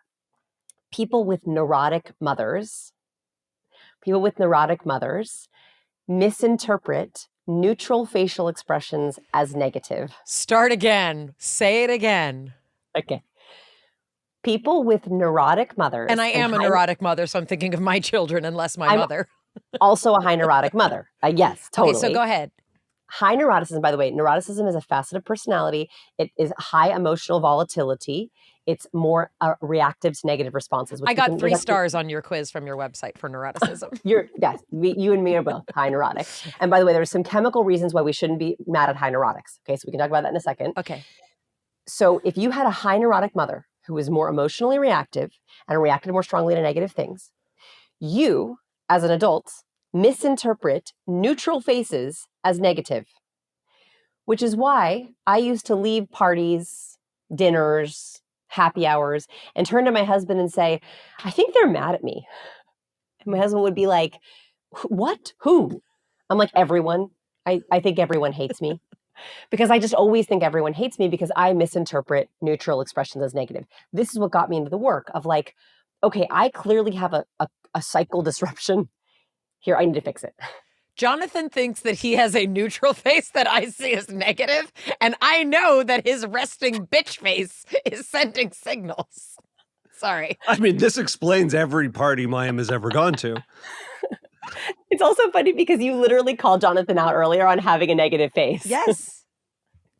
people with neurotic mothers. People with neurotic mothers misinterpret neutral facial expressions as negative. Start again. Say it again. Okay. People with neurotic mothers. And I am a neurotic mother, so I'm thinking of my children and less my mother. Also a high neurotic mother. Yes, totally. Okay, so go ahead. High neuroticism, by the way, neuroticism is a facet of personality. It is high emotional volatility. It's more reactive to negative responses. I got 3 stars on your quiz from your website for neuroticism. Yes, you and me are both high neurotic. And by the way, there's some chemical reasons why we shouldn't be mad at high neurotics. Okay, so we can talk about that in a second. Okay. So if you had a high neurotic mother who was more emotionally reactive and reacted more strongly to negative things, you, as an adult, misinterpret neutral faces as negative, which is why I used to leave parties, dinners, happy hours, and turn to my husband and say, I think they're mad at me. And my husband would be like, what? Who? I'm like, everyone. I think everyone hates me. Because I just always think everyone hates me because I misinterpret neutral expressions as negative. This is what got me into the work of like, okay, I clearly have a cycle disruption here. I need to fix it. Jonathan thinks that he has a neutral face that I see as negative, and I know that his resting bitch face is sending signals. Sorry. I mean, this explains every party Mayim has ever gone to. It's also funny because you literally called Jonathan out earlier on having a negative face. Yes.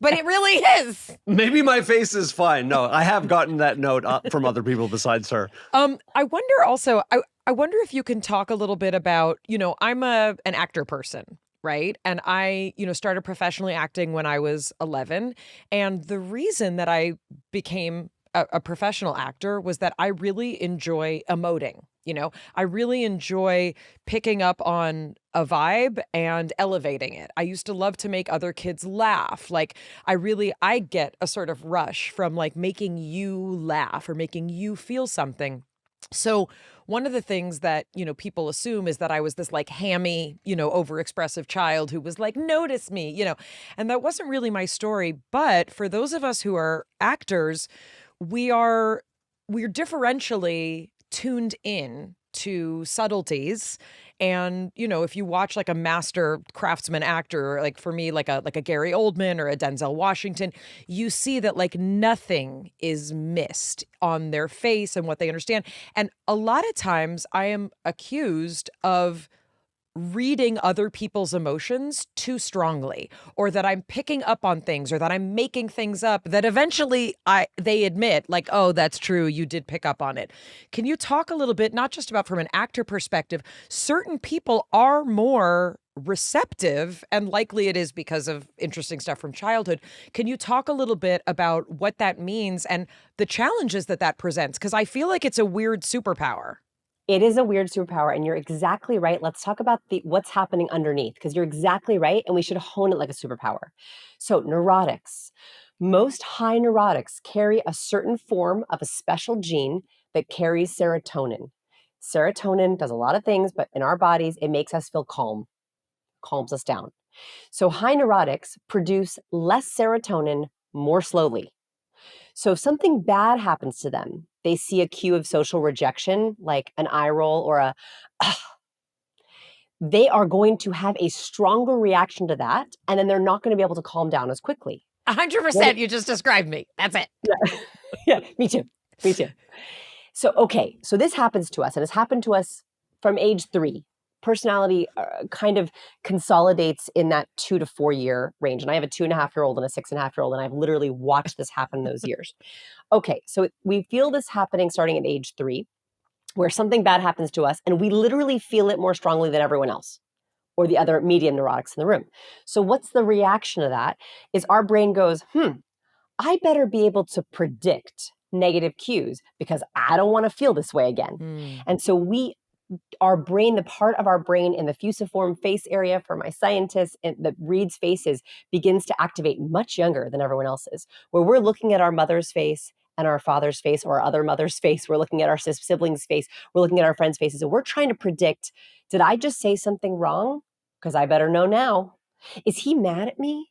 But it really is. Maybe my face is fine. No, I have gotten that note from other people besides her. I wonder also, I wonder if you can talk a little bit about, I'm an actor person, right? And I, started professionally acting when I was 11. And the reason that I became a professional actor was that I really enjoy emoting. I really enjoy picking up on a vibe and elevating it. I used to love to make other kids laugh. Like I get a sort of rush from like making you laugh or making you feel something. So one of the things that, people assume is that I was this like hammy, overexpressive child who was like, notice me, and that wasn't really my story. But for those of us who are actors, we're differentially tuned in to subtleties. And, if you watch like a master craftsman actor, like for me, like a Gary Oldman or a Denzel Washington, you see that like nothing is missed on their face and what they understand. And a lot of times I am accused of reading other people's emotions too strongly, or that I'm picking up on things, or that I'm making things up that eventually they admit like, oh, that's true, you did pick up on it. Can you talk a little bit, not just about from an actor perspective, certain people are more receptive, and likely it is because of interesting stuff from childhood. Can you talk a little bit about what that means and the challenges that presents? Because I feel like it's a weird superpower. It is a weird superpower, and you're exactly right. Let's talk about what's happening underneath, because you're exactly right, and we should hone it like a superpower. So neurotics. Most high neurotics carry a certain form of a special gene that carries serotonin. Serotonin does a lot of things, but in our bodies, it makes us feel calm, calms us down. So high neurotics produce less serotonin more slowly. So if something bad happens to them, they see a cue of social rejection, like an eye roll or they are going to have a stronger reaction to that. And then they're not going to be able to calm down as quickly. 100%. You just described me. That's it. Yeah, yeah, me too. Me too. So, okay. So this happens to us, and it's happened to us from age 3. Personality kind of consolidates in that 2 to 4 year range. And I have a 2.5-year-old and a 6.5-year-old, and I've literally watched this happen in those years. Okay, so we feel this happening starting at age 3, where something bad happens to us, and we literally feel it more strongly than everyone else or the other medium neurotics in the room. So what's the reaction to that is our brain goes, I better be able to predict negative cues because I don't want to feel this way again. And so our brain, the part of our brain in the fusiform face area for my scientists and that reads faces begins to activate much younger than everyone else's, where we're looking at our mother's face and our father's face or our other mother's face. We're looking at our siblings' face. We're looking at our friends' faces. And we're trying to predict, did I just say something wrong? Because I better know now. Is he mad at me?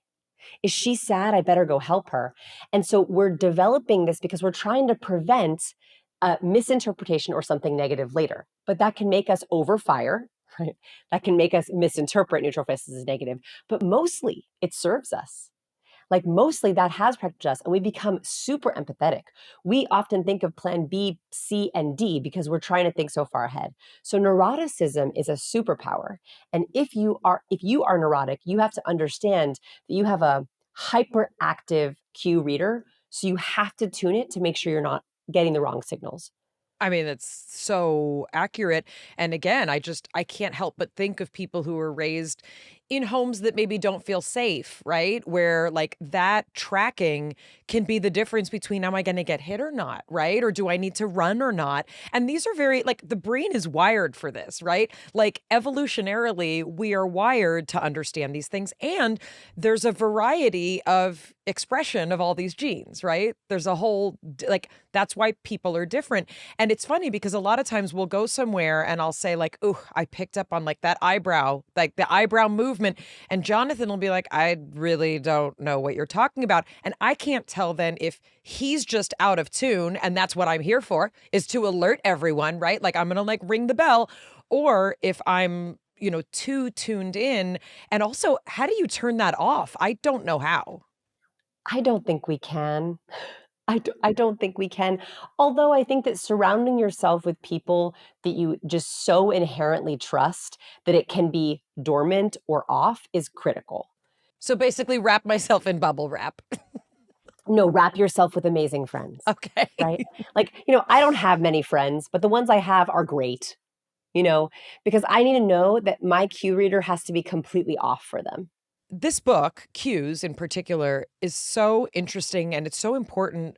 Is she sad? I better go help her. And so we're developing this because we're trying to prevent misinterpretation or something negative later. But that can make us overfire, right? That can make us misinterpret neutral faces as negative. But mostly it serves us. Like mostly that has protected us and we become super empathetic. We often think of plan B, C, and D because we're trying to think so far ahead. So neuroticism is a superpower. And if you are neurotic, you have to understand that you have a hyperactive cue reader. So you have to tune it to make sure you're not getting the wrong signals. I mean, it's so accurate. And again, I can't help but think of people who were raised in homes that maybe don't feel safe, right? Where like that tracking can be the difference between am I going to get hit or not, right? Or do I need to run or not? And these are very like the brain is wired for this, right? Like evolutionarily, we are wired to understand these things. And there's a variety of expression of all these genes, right? There's a whole like that's why people are different. And it's funny because a lot of times we'll go somewhere and I'll say like, "Oh, I picked up on like that eyebrow, like the eyebrow movement." And Jonathan will be like, "I really don't know what you're talking about." And I can't tell then if he's just out of tune and that's what I'm here for is to alert everyone, right? Like I'm going to like ring the bell, or if I'm too tuned in. And also, how do you turn that off? I don't know how. I don't think we can. I don't think we can. Although I think that surrounding yourself with people that you just so inherently trust that it can be dormant or off is critical. So basically wrap myself in bubble wrap. No, wrap yourself with amazing friends, Okay. right? Like, I don't have many friends, but the ones I have are great, because I need to know that my cue reader has to be completely off for them. This book, Cues in particular, is so interesting and it's so important.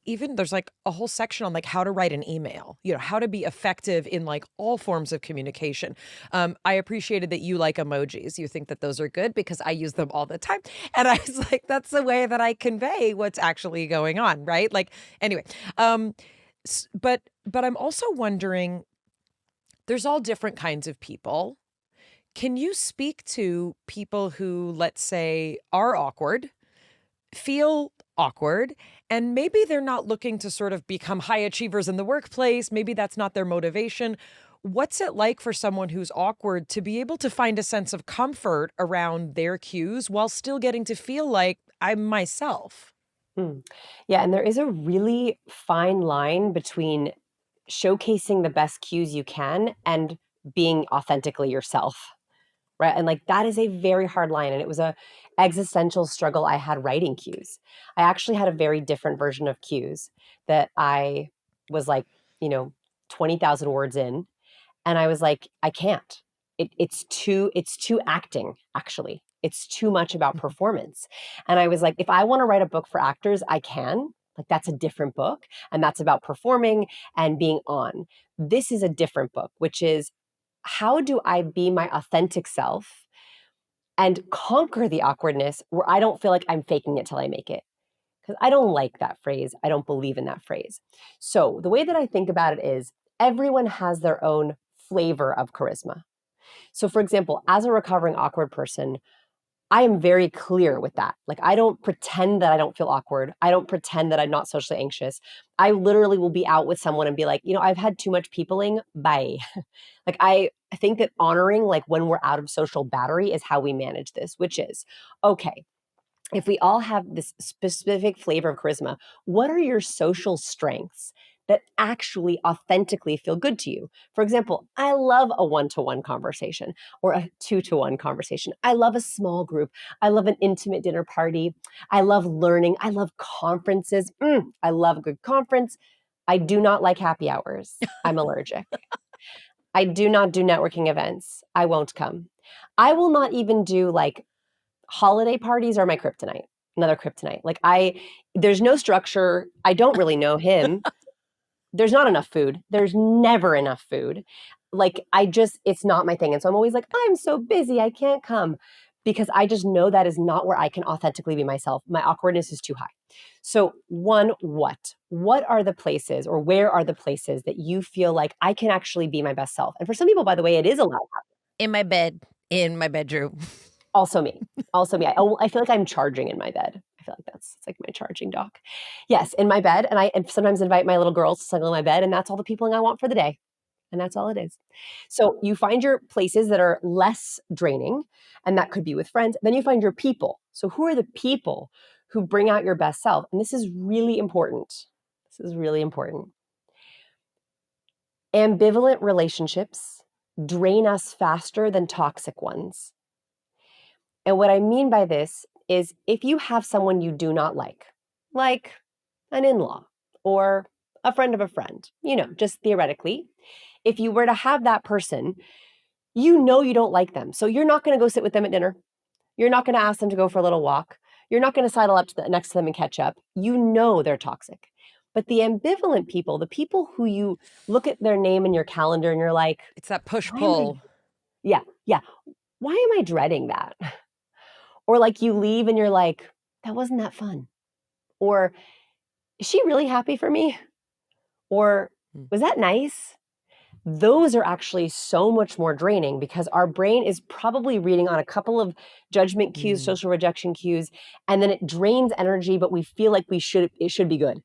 Even there's like a whole section on like how to write an email, how to be effective in like all forms of communication. I appreciated that you like emojis. You think that those are good because I use them all the time. And I was like, that's the way that I convey what's actually going on, right? Like, anyway, but I'm also wondering, there's all different kinds of people. Can you speak to people who, let's say, are awkward, feel awkward, and maybe they're not looking to sort of become high achievers in the workplace? Maybe that's not their motivation. What's it like for someone who's awkward to be able to find a sense of comfort around their cues while still getting to feel like I'm myself? Yeah, and there is a really fine line between showcasing the best cues you can and being authentically yourself. Right. And like that is a very hard line. And it was a existential struggle I had writing cues. I actually had a very different version of cues that I was like, you know, 20,000 words in. And I was like, I can't. It's too acting, actually. It's too much about performance. And I was like, if I want to write a book for actors, I can. Like that's a different book. And that's about performing and being on. This is a different book, which is how do I be my authentic self and conquer the awkwardness where I don't feel like I'm faking it till I make it? Because I don't like that phrase. I don't believe in that phrase. So the way that I think about it is everyone has their own flavor of charisma. So, for example, as a recovering awkward person, I am very clear with that. Like, I don't pretend that I don't feel awkward. I don't pretend that I'm not socially anxious. I literally will be out with someone and be like, I've had too much peopling. Bye. Like, I think that honoring, like, when we're out of social battery is how we manage this, which is okay. If we all have this specific flavor of charisma, what are your social strengths that actually authentically feel good to you? For example, I love a one-to-one conversation or a two-to-one conversation. I love a small group. I love an intimate dinner party. I love learning. I love conferences. I love a good conference. I do not like happy hours. I'm allergic. I do not do networking events. I won't come. I will not even do like holiday parties are my kryptonite. another kryptonite. Like there's no structure. I don't really know him. There's not enough food. There's never enough food. Like it's not my thing. And so I'm always like, I'm so busy, I can't come, because I just know that is not where I can authentically be myself. My awkwardness is too high. So what are the places, or where are the places that you feel like I can actually be my best self? And for some people, by the way, it is allowed. In my bed, in my bedroom. Also me. I feel like I'm charging in my bed. I feel like it's like my charging dock. Yes, in my bed. And I sometimes invite my little girls to snuggle in my bed, and that's all the peopling I want for the day. And that's all it is. So you find your places that are less draining, and that could be with friends. Then you find your people. So who are the people who bring out your best self? And this is really important. Ambivalent relationships drain us faster than toxic ones. And what I mean by this is, if you have someone you do not like an in-law or a friend of a friend, just theoretically, if you were to have that person, you don't like them. So you're not going to go sit with them at dinner. You're not going to ask them to go for a little walk. You're not going to sidle up next to them and catch up. They're toxic. But the ambivalent people, the people who you look at their name in your calendar and you're like, it's that push-pull. Yeah. Why am I dreading that? Or like you leave and you're like, that wasn't that fun. Or is she really happy for me? Or was that nice? Those are actually so much more draining, because our brain is probably reading on a couple of judgment cues, social rejection cues, and then it drains energy, but we feel like it should be good.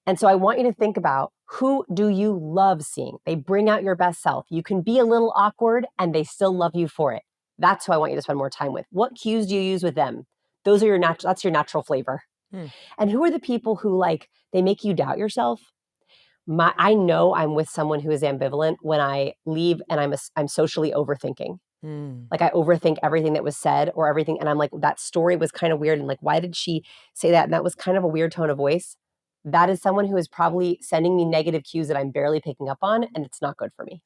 And so I want you to think about, who do you love seeing? They bring out your best self. You can be a little awkward and they still love you for it. That's who I want you to spend more time with. What cues do you use with them? Those are that's your natural flavor. And who are the people who they make you doubt yourself? I know I'm with someone who is ambivalent when I leave and I'm socially overthinking. Like I overthink everything that was said or everything. And I'm like, that story was kind of weird. And why did she say that? And that was kind of a weird tone of voice. That is someone who is probably sending me negative cues that I'm barely picking up on, and it's not good for me.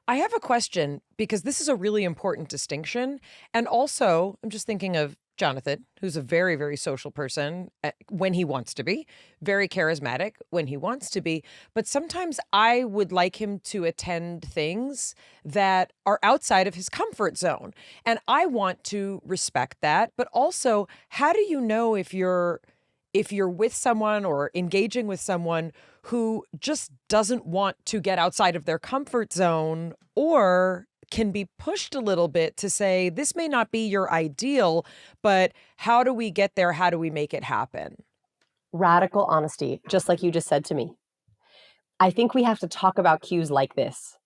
I have a question, because this is a really important distinction. And also, I'm just thinking of Jonathan, who's a very, very social person when he wants to be, very charismatic when he wants to be. But sometimes I would like him to attend things that are outside of his comfort zone. And I want to respect that. But also, how do you know if you're with someone or engaging with someone who just doesn't want to get outside of their comfort zone, or can be pushed a little bit to say, this may not be your ideal, but how do we get there? How do we make it happen? Radical honesty, just like you just said to me. I think we have to talk about cues like this.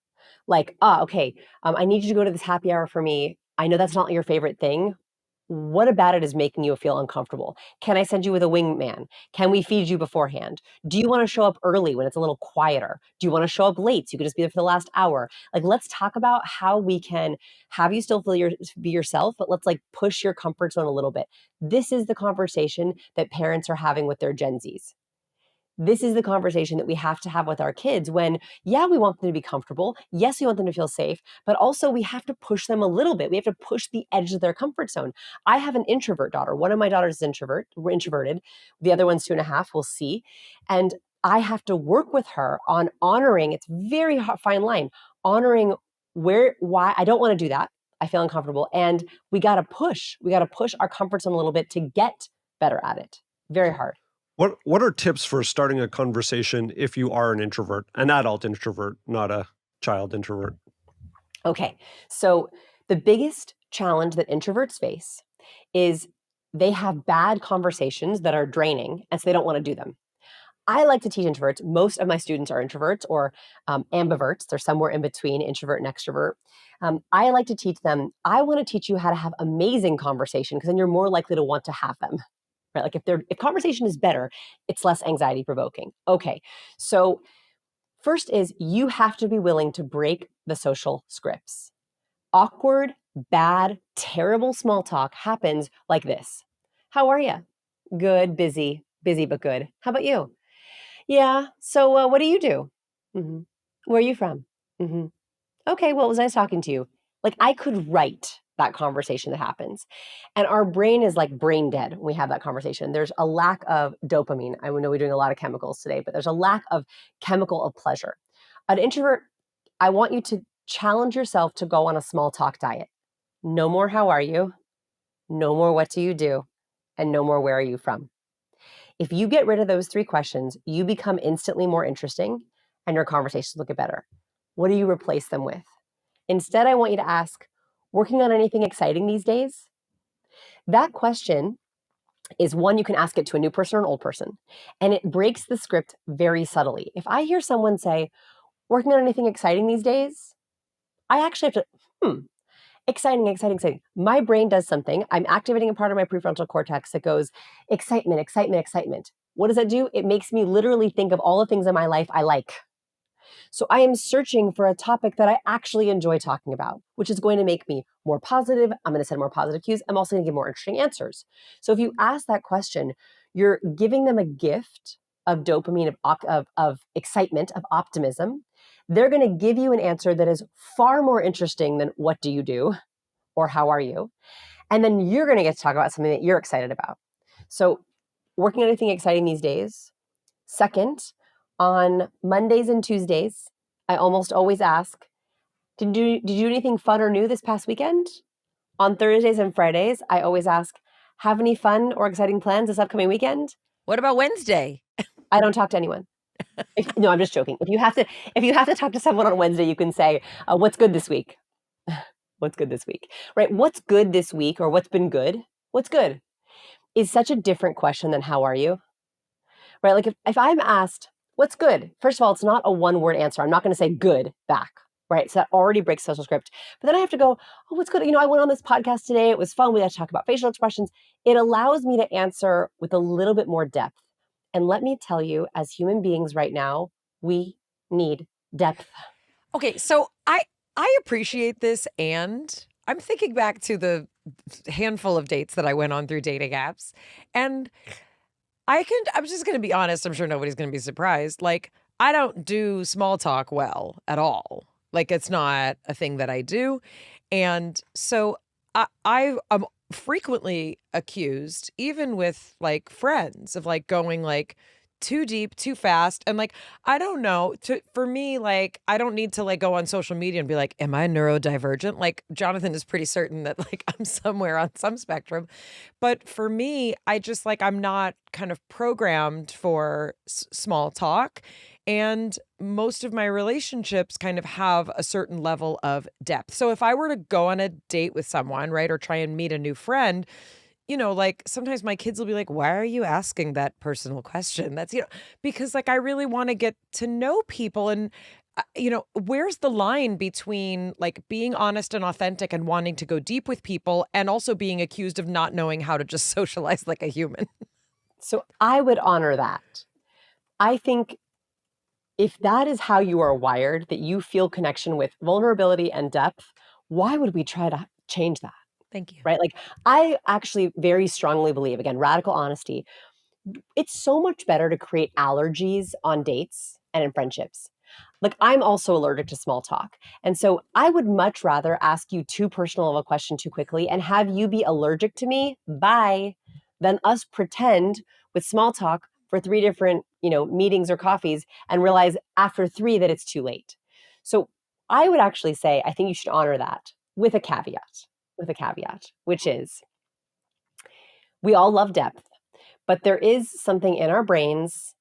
Okay, I need you to go to this happy hour for me. I know that's not your favorite thing. What about it is making you feel uncomfortable? Can I send you with a wingman? Can we feed you beforehand? Do you want to show up early when it's a little quieter? Do you want to show up late so you can just be there for the last hour? Let's talk about how we can have you still be yourself, but let's push your comfort zone a little bit. This is the conversation that parents are having with their Gen Zs. This is the conversation that we have to have with our kids when, we want them to be comfortable. Yes, we want them to feel safe, but also we have to push them a little bit. We have to push the edge of their comfort zone. I have an introvert daughter. One of my daughters is introverted. The other one's 2.5. We'll see. And I have to work with her on honoring, it's very fine line, honoring why I don't want to do that. I feel uncomfortable. And we got to push our comfort zone a little bit to get better at it. Very hard. What are tips for starting a conversation if you are an introvert, an adult introvert, not a child introvert? Okay, so the biggest challenge that introverts face is they have bad conversations that are draining, and so they don't want to do them. I like to teach introverts. Most of my students are introverts or ambiverts. They're somewhere in between introvert and extrovert. I like to teach them, I want to teach you how to have amazing conversation, because then you're more likely to want to have them. Right? If conversation is better, it's less anxiety provoking. Okay, so first is you have to be willing to break the social scripts. Awkward, bad, terrible small talk happens like this. How are you? Good, busy but good. How about you? Yeah. So what do you do? Mm-hmm. Where are you from? Mm-hmm. Okay. Well, it was nice talking to you. I could write that conversation that happens. And our brain is like brain dead when we have that conversation. There's a lack of dopamine. I know we're doing a lot of chemicals today, but there's a lack of chemical of pleasure. An introvert, I want you to challenge yourself to go on a small talk diet. No more how are you? No more what do you do? And no more where are you from? If you get rid of those 3 questions, you become instantly more interesting and your conversations will get better. What do you replace them with? Instead, I want you to ask, working on anything exciting these days? That question is one you can ask it to a new person or an old person, and it breaks the script very subtly. If I hear someone say, working on anything exciting these days, I actually have to, exciting. My brain does something. I'm activating a part of my prefrontal cortex that goes, excitement. What does that do? It makes me literally think of all the things in my life I like. So I am searching for a topic that I actually enjoy talking about, which is going to make me more positive. I'm going to send more positive cues. I'm also going to give more interesting answers. So if you ask that question, you're giving them a gift of dopamine, of excitement, of optimism. They're going to give you an answer that is far more interesting than what do you do or how are you? And then you're going to get to talk about something that you're excited about. So working on anything exciting these days. Second, on Mondays and Tuesdays, I almost always ask, did you do anything fun or new this past weekend? On Thursdays and Fridays, I always ask, have any fun or exciting plans this upcoming weekend? What about Wednesday? I don't talk to anyone. No, I'm just joking. If you have to talk to someone on Wednesday, you can say, what's good this week? What's good this week? Right? What's good this week or what's been good? What's good is such a different question than how are you? Right? Like if I'm asked, what's good? First of all, it's not a one-word answer. I'm not going to say good back, right? So that already breaks social script. But then I have to go, oh, what's good? I went on this podcast today. It was fun. We got to talk about facial expressions. It allows me to answer with a little bit more depth. And let me tell you, as human beings right now, we need depth. Okay, so I appreciate this, and I'm thinking back to the handful of dates that I went on through dating apps, and I'm just going to be honest. I'm sure nobody's going to be surprised. Like, I don't do small talk well at all. Like, it's not a thing that I do. And so I'm frequently accused, even with like friends, of like going like too deep, too fast. And like, I don't know, for me, like, I don't need to like go on social media and be like, am I neurodivergent? Like, Jonathan is pretty certain that like I'm somewhere on some spectrum. But for me, I just like, I'm not kind of programmed for small talk. And most of my relationships kind of have a certain level of depth. So if I were to go on a date with someone, right, or try and meet a new friend, like sometimes my kids will be like, why are you asking that personal question? That's, because like I really want to get to know people. And, where's the line between like being honest and authentic and wanting to go deep with people and also being accused of not knowing how to just socialize like a human? So I would honor that. I think if that is how you are wired, that you feel connection with vulnerability and depth, why would we try to change that? Thank you. Right? Like, I actually very strongly believe, again, radical honesty, it's so much better to create allergies on dates and in friendships. Like, I'm also allergic to small talk. And so I would much rather ask you too personal of a question too quickly and have you be allergic to me, bye, than us pretend with small talk for 3 different, meetings or coffees and realize after 3 that it's too late. So I would actually say, I think you should honor that with a caveat, which is we all love depth, but there is something in our brains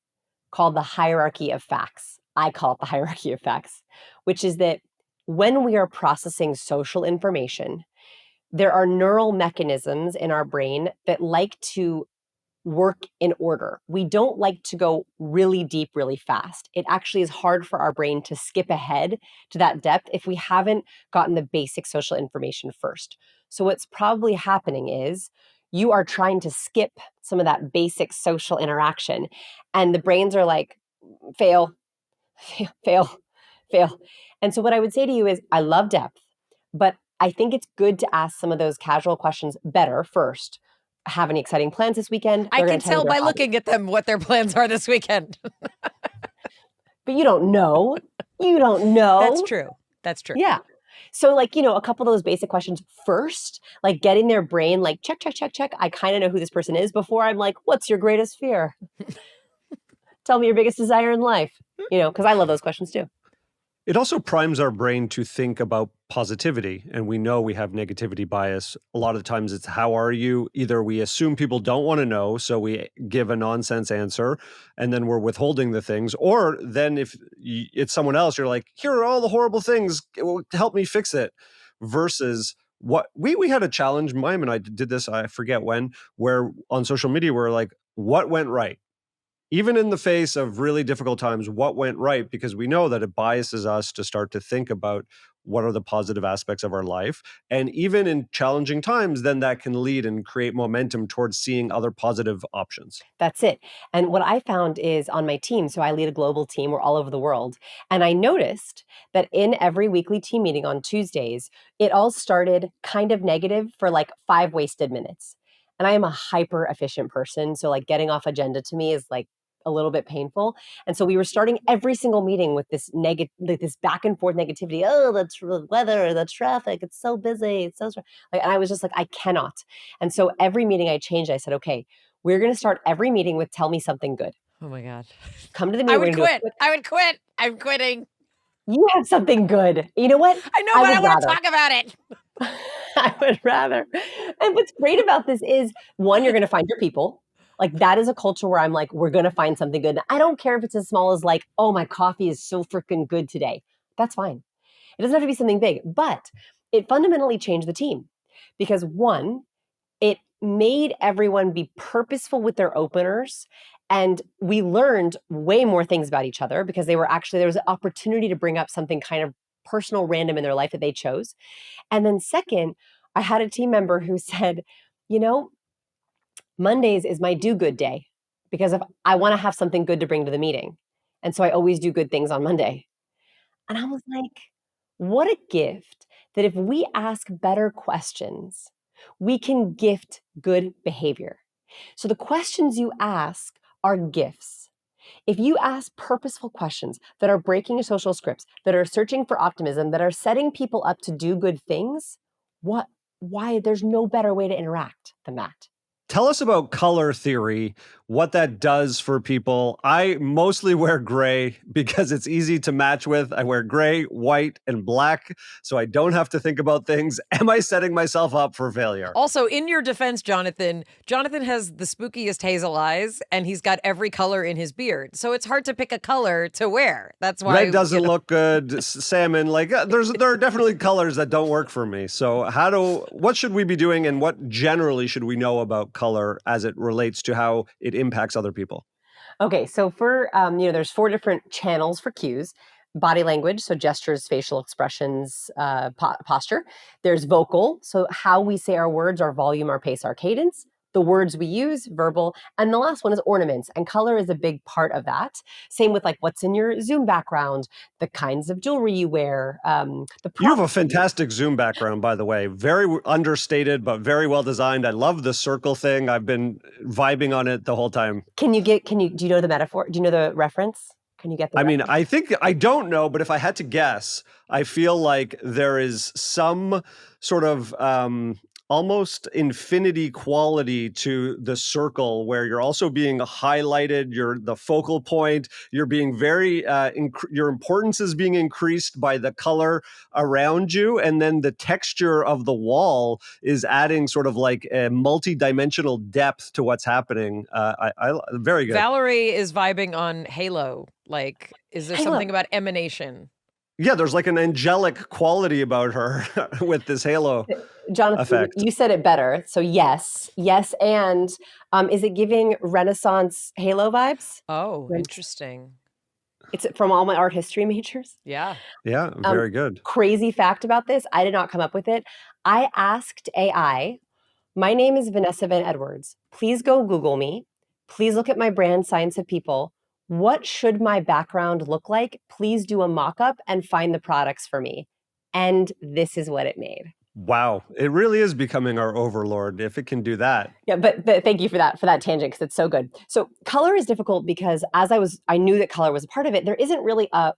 called the hierarchy of facts. I call it the hierarchy of facts, which is that when we are processing social information, there are neural mechanisms in our brain that like to work in order. We don't like to go really deep, really fast. It actually is hard for our brain to skip ahead to that depth if we haven't gotten the basic social information first. So what's probably happening is you are trying to skip some of that basic social interaction, and the brains are like, fail, fail, fail. And so what I would say to you is, I love depth, but I think it's good to ask some of those casual questions better first. Have any exciting plans this weekend? I can tell by looking at them what their plans are this weekend. But you don't know. You don't know. That's true. Yeah. So like, a couple of those basic questions first, like getting their brain like check, check, check, check. I kind of know who this person is before I'm like, what's your greatest fear? Tell me your biggest desire in life, because I love those questions too. It also primes our brain to think about positivity. And we know we have negativity bias. A lot of the times it's how are you? Either we assume people don't want to know, so we give a nonsense answer, and then we're withholding the things. Or then if it's someone else, you're like, here are all the horrible things. Help me fix it. Versus what we had a challenge, Mayim and I did this, I forget when, where on social media, we're like, what went right? Even in the face of really difficult times, what went right? Because we know that it biases us to start to think about what are the positive aspects of our life. And even in challenging times, then that can lead and create momentum towards seeing other positive options. That's it. And what I found is on my team, so I lead a global team, we're all over the world. And I noticed that in every weekly team meeting on Tuesdays, it all started kind of negative for like 5 wasted minutes. And I am a hyper efficient person. So like getting off agenda to me is like a little bit painful. And so we were starting every single meeting with this this back and forth negativity. Oh, the weather, the traffic, it's so busy. It's so like, and I was just like, I cannot. And so every meeting I changed, I said, okay, we're going to start every meeting with tell me something good. Oh my God. Come to the meeting. I would quit. I'm quitting. You have something good. You know what? I know, but I want to talk about it. I would rather. And what's great about this is, one, you're going to find your people. Like that is a culture where I'm like, we're going to find something good. And I don't care if it's as small as like, oh, my coffee is so freaking good today. That's fine. It doesn't have to be something big, but it fundamentally changed the team because one, it made everyone be purposeful with their openers. And we learned way more things about each other because there was an opportunity to bring up something kind of personal, random in their life that they chose. And then second, I had a team member who said, Mondays is my do good day because if I want to have something good to bring to the meeting. And so I always do good things on Monday. And I was like, what a gift that if we ask better questions, we can gift good behavior. So the questions you ask are gifts. If you ask purposeful questions that are breaking social scripts, that are searching for optimism, that are setting people up to do good things, why there's no better way to interact than that. Tell us about color theory, what that does for people. I mostly wear gray because it's easy to match with. I wear gray, white, and black, so I don't have to think about things. Am I setting myself up for failure? Also, in your defense, Jonathan has the spookiest hazel eyes, and he's got every color in his beard. So it's hard to pick a color to wear. That's why red doesn't look good. Salmon, there are definitely colors that don't work for me. So what should we be doing, and what generally should we know about color as it relates to how it impacts other people? Okay, so for there's 4 different channels for cues. Body language, so gestures, facial expressions, posture. There's vocal, so how we say our words, our volume, our pace, our cadence. The words we use, verbal. And the last one is ornaments, and color is a big part of that. Same with like what's in your Zoom background, the kinds of jewelry you wear. You have a fantastic Zoom background, by the way. Very understated, but very well designed. I love the circle thing. I've been vibing on it the whole time. Do you know the metaphor? Do you know the reference? Can you get the reference? I think, I don't know, but if I had to guess, I feel like there is some sort of almost infinity quality to the circle where you're also being highlighted, you're the focal point, you're being very, your importance is being increased by the color around you, and then the texture of the wall is adding sort of like a multi-dimensional depth to what's happening. Very good. Valerie is vibing on Halo. Like, is there something about emanation? Yeah, there's like an angelic quality about her with this halo Jonathan, effect. You said it better. So yes, and is it giving Renaissance halo vibes? Oh, interesting. It's from all my art history majors. Yeah. Yeah, very good. Crazy fact about this, I did not come up with it. I asked AI, my name is Vanessa Van Edwards. Please go Google me. Please look at my brand Science of People. What should my background look like? Please do a mock-up and find the products for me. And this is what it made. Wow. It really is becoming our overlord if it can do that. Yeah, but thank you for that tangent because it's so good. So color is difficult because I knew that color was a part of it. There isn't really a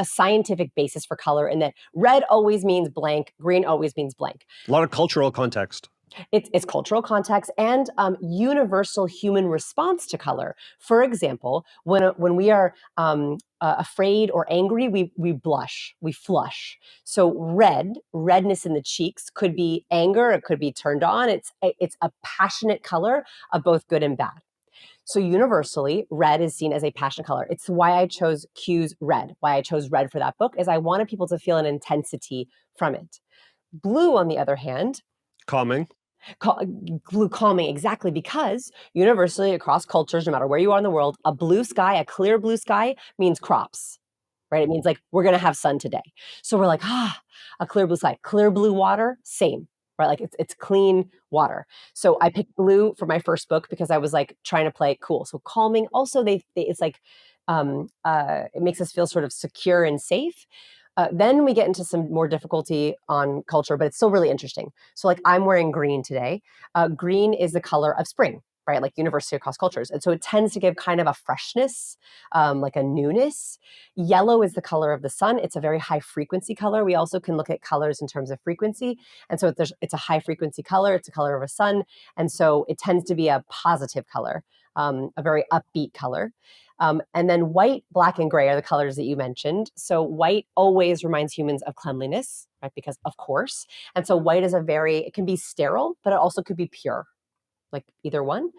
scientific basis for color in that red always means blank, green always means blank. A lot of cultural context. It's cultural context and universal human response to color. For example, when we are afraid or angry, we blush, we flush. So redness in the cheeks could be anger, it could be turned on. It's a passionate color of both good and bad. So universally, red is seen as a passionate color. It's why I chose Q's red. Why I chose red for that book is I wanted people to feel an intensity from it. Blue, on the other hand, Calming. blue calming, exactly, because universally across cultures, no matter where you are in the world, a blue sky, a clear blue sky means crops, right? It means like we're going to have sun today. So we're like, a clear blue sky, clear blue water, same, right? Like it's clean water. So I picked blue for my first book because I was like trying to play it cool. So calming, also it's like it makes us feel sort of secure and safe. Then we get into some more difficulty on culture, but it's still really interesting. So like I'm wearing green today. Green is the color of spring, right? Like universally across cultures. And so it tends to give kind of a freshness, like a newness. Yellow is the color of the sun. It's a very high frequency color. We also can look at colors in terms of frequency. And so it's a high frequency color. It's a color of a sun. And so it tends to be a positive color, a very upbeat color. And then white, black, and gray are the colors that you mentioned. So white always reminds humans of cleanliness, right? Because of course. And so white is it can be sterile, but it also could be pure, like either one.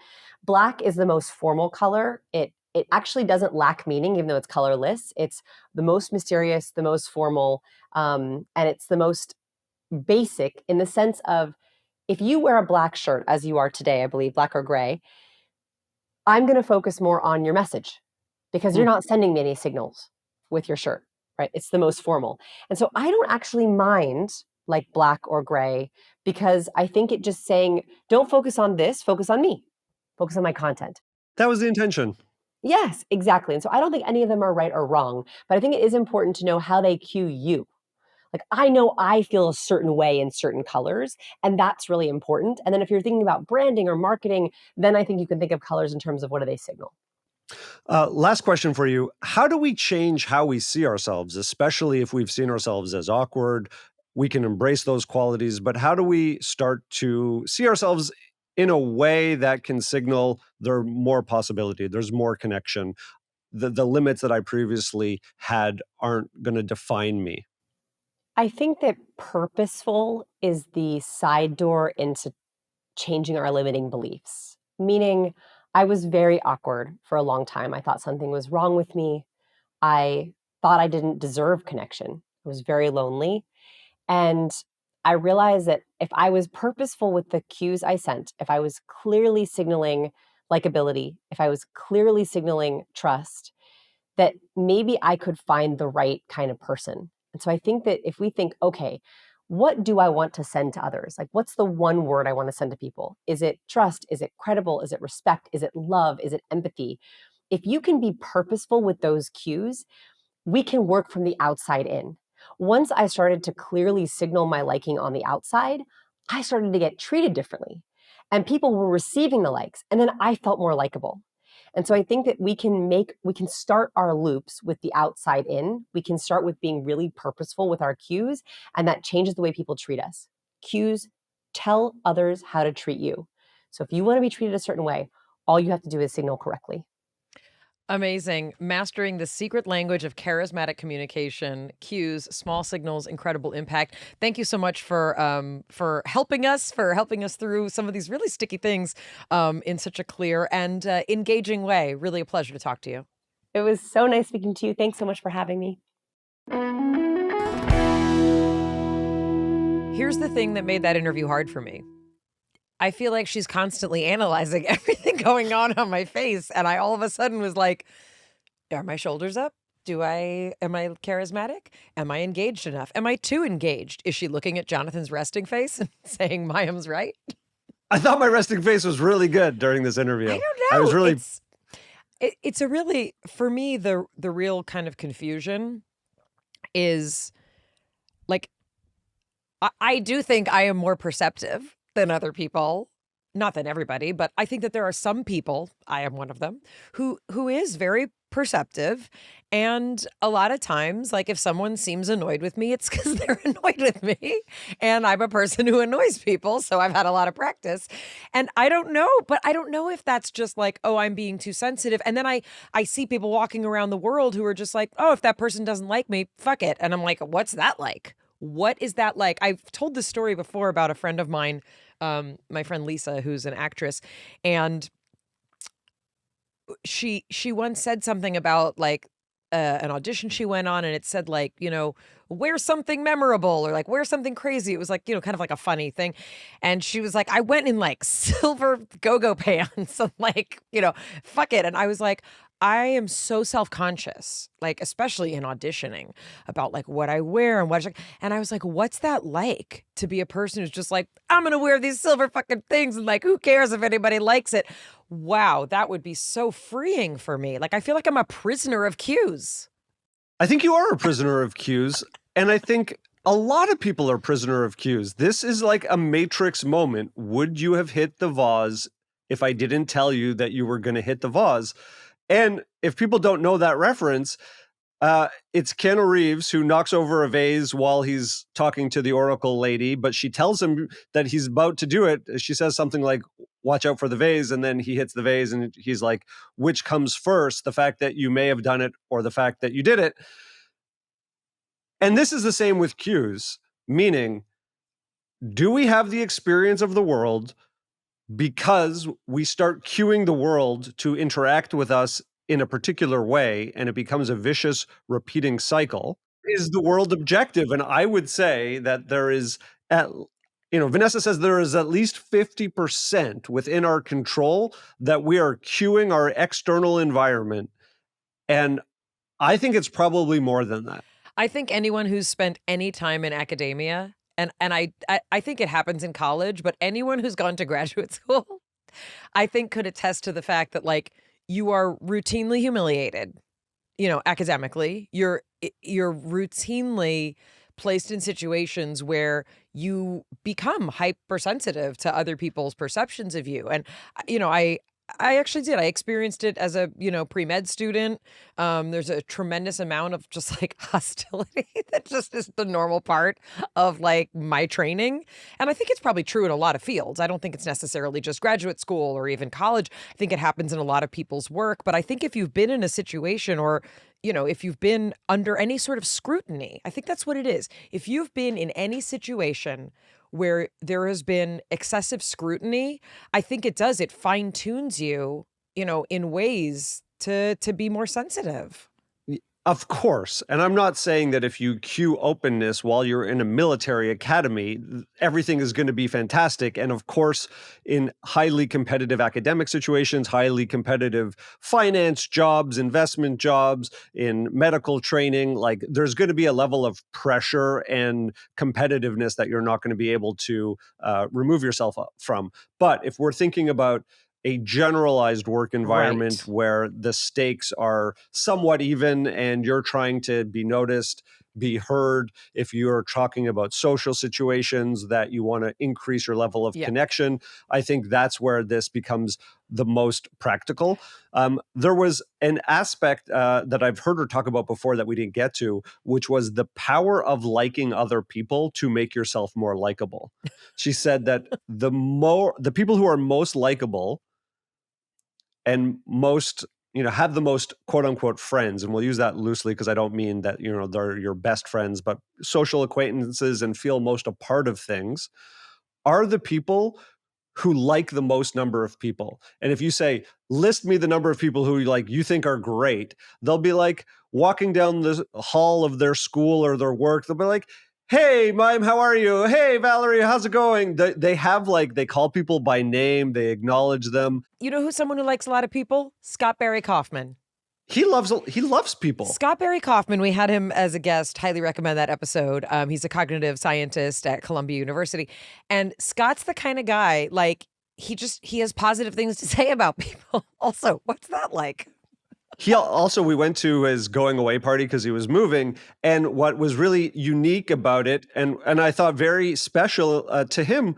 Black is the most formal color. It actually doesn't lack meaning, even though it's colorless. It's the most mysterious, the most formal, and it's the most basic in the sense of if you wear a black shirt, as you are today, I believe, black or gray, I'm going to focus more on your message because you're not sending me any signals with your shirt, right? It's the most formal. And so I don't actually mind like black or gray because I think it just saying, don't focus on this, focus on me, focus on my content. That was the intention. Yes, exactly. And so I don't think any of them are right or wrong, but I think it is important to know how they cue you. Like I know I feel a certain way in certain colors, and that's really important. And then if you're thinking about branding or marketing, then I think you can think of colors in terms of what do they signal. Last question for you. How do we change how we see ourselves, especially if we've seen ourselves as awkward? We can embrace those qualities, but how do we start to see ourselves in a way that can signal there's more possibility, there's more connection? The limits that I previously had aren't going to define me. I think that purposeful is the side door into changing our limiting beliefs. Meaning, I was very awkward for a long time. I thought something was wrong with me. I thought I didn't deserve connection. I was very lonely. And I realized that if I was purposeful with the cues I sent, if I was clearly signaling likability, if I was clearly signaling trust, that maybe I could find the right kind of person. And so I think that if we think, okay, what do I want to send to others? Like, what's the one word I want to send to people? Is it trust? Is it credible? Is it respect? Is it love? Is it empathy? If you can be purposeful with those cues, we can work from the outside in. Once I started to clearly signal my liking on the outside, I started to get treated differently. And people were receiving the likes. And then I felt more likable. And so I think that we can start our loops with the outside in. We can start with being really purposeful with our cues, and that changes the way people treat us. Cues tell others how to treat you. So if you want to be treated a certain way, all you have to do is signal correctly. Amazing. Mastering the secret language of charismatic communication, cues, small signals, incredible impact. Thank you so much for helping us through some of these really sticky things in such a clear and engaging way. Really a pleasure to talk to you. It was so nice speaking to you. Thanks so much for having me. Here's the thing that made that interview hard for me. I feel like she's constantly analyzing everything going on my face. And I all of a sudden was like, are my shoulders up? Am I charismatic? Am I engaged enough? Am I too engaged? Is she looking at Jonathan's resting face and saying Mayim's right? I thought my resting face was really good during this interview. I don't know. I was really... It's a really, for me, the real kind of confusion is like, I do think I am more perceptive than other people. Not than everybody, but I think that there are some people, I am one of them, who is very perceptive. And a lot of times, like if someone seems annoyed with me, it's because they're annoyed with me. And I'm a person who annoys people. So I've had a lot of practice. And I don't know, but I don't know if that's just like, oh, I'm being too sensitive. And then I see people walking around the world who are just like, oh, if that person doesn't like me, fuck it. And I'm like, what's that like? What is that like? I've told this story before about a friend of mine, my friend Lisa, who's an actress, and she once said something about like an audition she went on, and it said like, wear something memorable or like wear something crazy. It was like, kind of like a funny thing. And she was like, I went in like silver go-go pants and like, fuck it. And I was like, I am so self-conscious, like especially in auditioning about like what I wear and and I was like, what's that like to be a person who's just like, I'm going to wear these silver fucking things and like, who cares if anybody likes it? Wow, that would be so freeing for me. Like, I feel like I'm a prisoner of cues. I think you are a prisoner of cues. And I think a lot of people are prisoner of cues. This is like a Matrix moment. Would you have hit the vase if I didn't tell you that you were going to hit the vase? And if people don't know that reference, it's Keanu Reeves who knocks over a vase while he's talking to the Oracle lady, but she tells him that he's about to do it. She says something like, watch out for the vase. And then he hits the vase and he's like, which comes first, the fact that you may have done it or the fact that you did it? And this is the same with cues, meaning, do we have the experience of the world because we start cueing the world to interact with us in a particular way, and it becomes a vicious repeating cycle? Is the world objective? And I would say that there is, Vanessa says there is at least 50% within our control that we are cueing our external environment. And I think it's probably more than that. I think anyone who's spent any time in academia, and I think it happens in college, but anyone who's gone to graduate school, I think could attest to the fact that like you are routinely humiliated, academically. You're routinely placed in situations where you become hypersensitive to other people's perceptions of you. And I actually did. I experienced it as a, pre-med student. There's a tremendous amount of just like hostility that just is the normal part of like my training. And I think it's probably true in a lot of fields. I don't think it's necessarily just graduate school or even college. I think it happens in a lot of people's work. But I think if you've been in a situation or, if you've been under any sort of scrutiny, I think that's what it is. If you've been in any situation where there has been excessive scrutiny, I think it fine tunes you, in ways to be more sensitive. Of course. And I'm not saying that if you cue openness while you're in a military academy, everything is going to be fantastic. And of course, in highly competitive academic situations, highly competitive finance jobs, investment jobs, in medical training, like there's going to be a level of pressure and competitiveness that you're not going to be able to remove yourself from. But if we're thinking about a generalized work environment where the stakes are somewhat even and you're trying to be noticed, be heard, if you're talking about social situations that you want to increase your level of connection, I think that's where this becomes the most practical. There was an aspect that I've heard her talk about before that we didn't get to, which was the power of liking other people to make yourself more likable. She said that the people who are most likable and most, have the most quote unquote friends, and we'll use that loosely because I don't mean that, they're your best friends, but social acquaintances and feel most a part of things, are the people who like the most number of people. And if you say, list me the number of people who you think are great, they'll be like walking down the hall of their school or their work. They'll be like, hey, Mayim, how are you? Hey, Valerie, how's it going? They have they call people by name. They acknowledge them. You know who's someone who likes a lot of people? Scott Barry Kaufman. He loves people. Scott Barry Kaufman, we had him as a guest. Highly recommend that episode. He's a cognitive scientist at Columbia University. And Scott's the kind of guy, he has positive things to say about people. Also, what's that like? We went to his going away party because he was moving. And what was really unique about it, and I thought very special to him,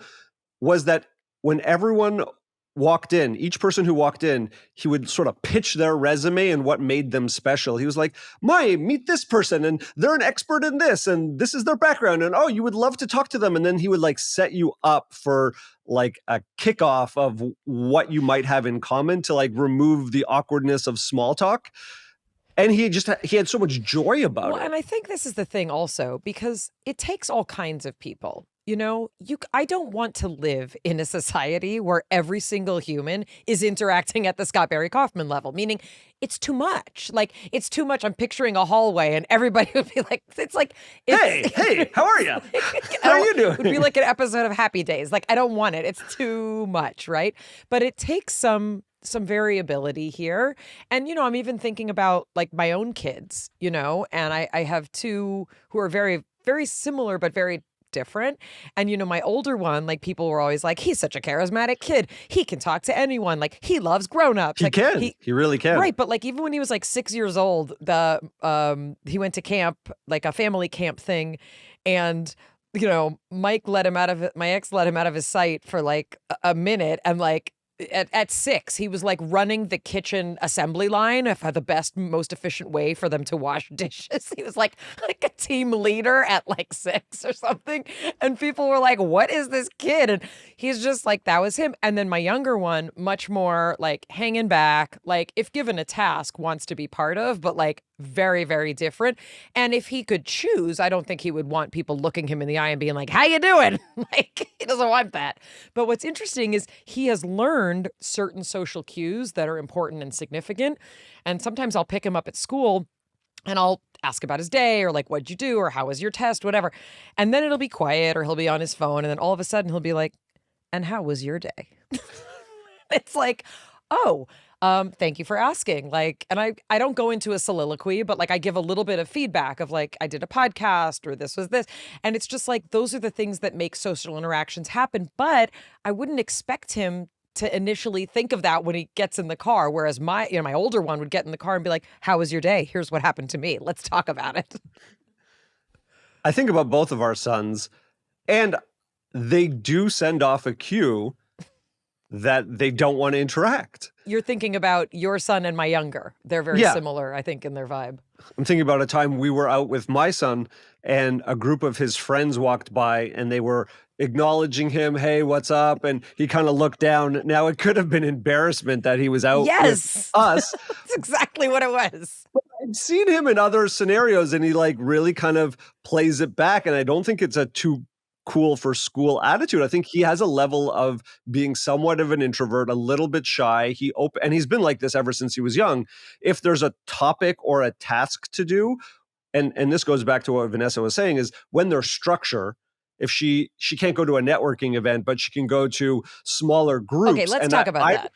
was that when everyone walked in, each person who walked in, he would sort of pitch their resume and what made them special. He was like, meet this person, and they're an expert in this, and this is their background, and oh, you would love to talk to them. And then he would like set you up for like a kickoff of what you might have in common to like remove the awkwardness of small talk. And he had so much joy about it. And I think this is the thing also, because it takes all kinds of people. You know, I don't want to live in a society where every single human is interacting at the Scott Barry Kaufman level, meaning it's too much. Like, it's too much. I'm picturing a hallway and everybody would be like, hey, how are you? How are you doing? It would be like an episode of Happy Days. Like, I don't want it. It's too much, right? But it takes some variability here. And, you know, I'm even thinking about like my own kids, you know, and I have two who are very, very similar, but very different. And, you know, my older one, like people were always like, he's such a charismatic kid. He can talk to anyone. Like he loves grownups. He really can. Right. But like, even when he was like 6 years old, he went to camp, like a family camp thing. And, you know, my ex let him out of his sight for like a minute. And like, at 6, he was like running the kitchen assembly line for the best, most efficient way for them to wash dishes. He was like a team leader at like 6 or something. And people were like, what is this kid? And he's just like, that was him. And then my younger one, much more like hanging back, like if given a task, wants to be part of, but like very, very different. And if he could choose, I don't think he would want people looking him in the eye and being like, how you doing? Like, he doesn't want that. But what's interesting is he has learned certain social cues that are important and significant. And sometimes I'll pick him up at school and I'll ask about his day or like, what'd you do? Or how was your test? Whatever. And then it'll be quiet or he'll be on his phone. And then all of a sudden he'll be like, and how was your day? It's like, oh, thank you for asking. Like, and I don't go into a soliloquy, but like I give a little bit of feedback of like, I did a podcast or this was this. And it's just like, those are the things that make social interactions happen. But I wouldn't expect him to initially think of that when he gets in the car. Whereas my older one would get in the car and be like, how was your day? Here's what happened to me. Let's talk about it. I think about both of our sons, and they do send off a cue that they don't want to interact. You're thinking about your son and my younger. They're very similar, I think, in their vibe. I'm thinking about a time we were out with my son and a group of his friends walked by and they were acknowledging him. Hey, what's up? And he kind of looked down. Now, it could have been embarrassment that he was out with us. That's exactly what it was. But I've seen him in other scenarios and he like really kind of plays it back. And I don't think it's a too cool for school attitude. I think he has a level of being somewhat of an introvert, a little bit shy. And he's been like this ever since he was young. If there's a topic or a task to do, and this goes back to what Vanessa was saying, is when there's structure, if she can't go to a networking event, but she can go to smaller groups. Okay, let's talk about that.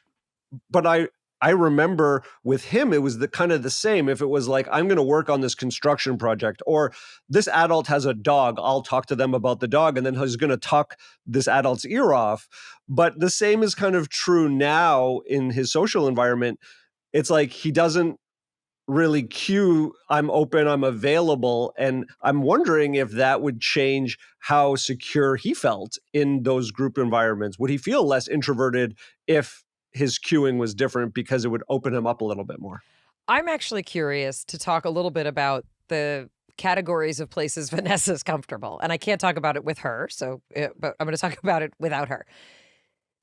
But I remember with him, it was the kind of the same. If it was like, I'm going to work on this construction project, or this adult has a dog, I'll talk to them about the dog, and then he's going to talk this adult's ear off. But the same is kind of true now in his social environment. It's like he doesn't really cue, I'm open, I'm available. And I'm wondering if that would change how secure he felt in those group environments. Would he feel less introverted if his cueing was different because it would open him up a little bit more? I'm actually curious to talk a little bit about the categories of places Vanessa's comfortable. And I can't talk about it with her, but I'm going to talk about it without her.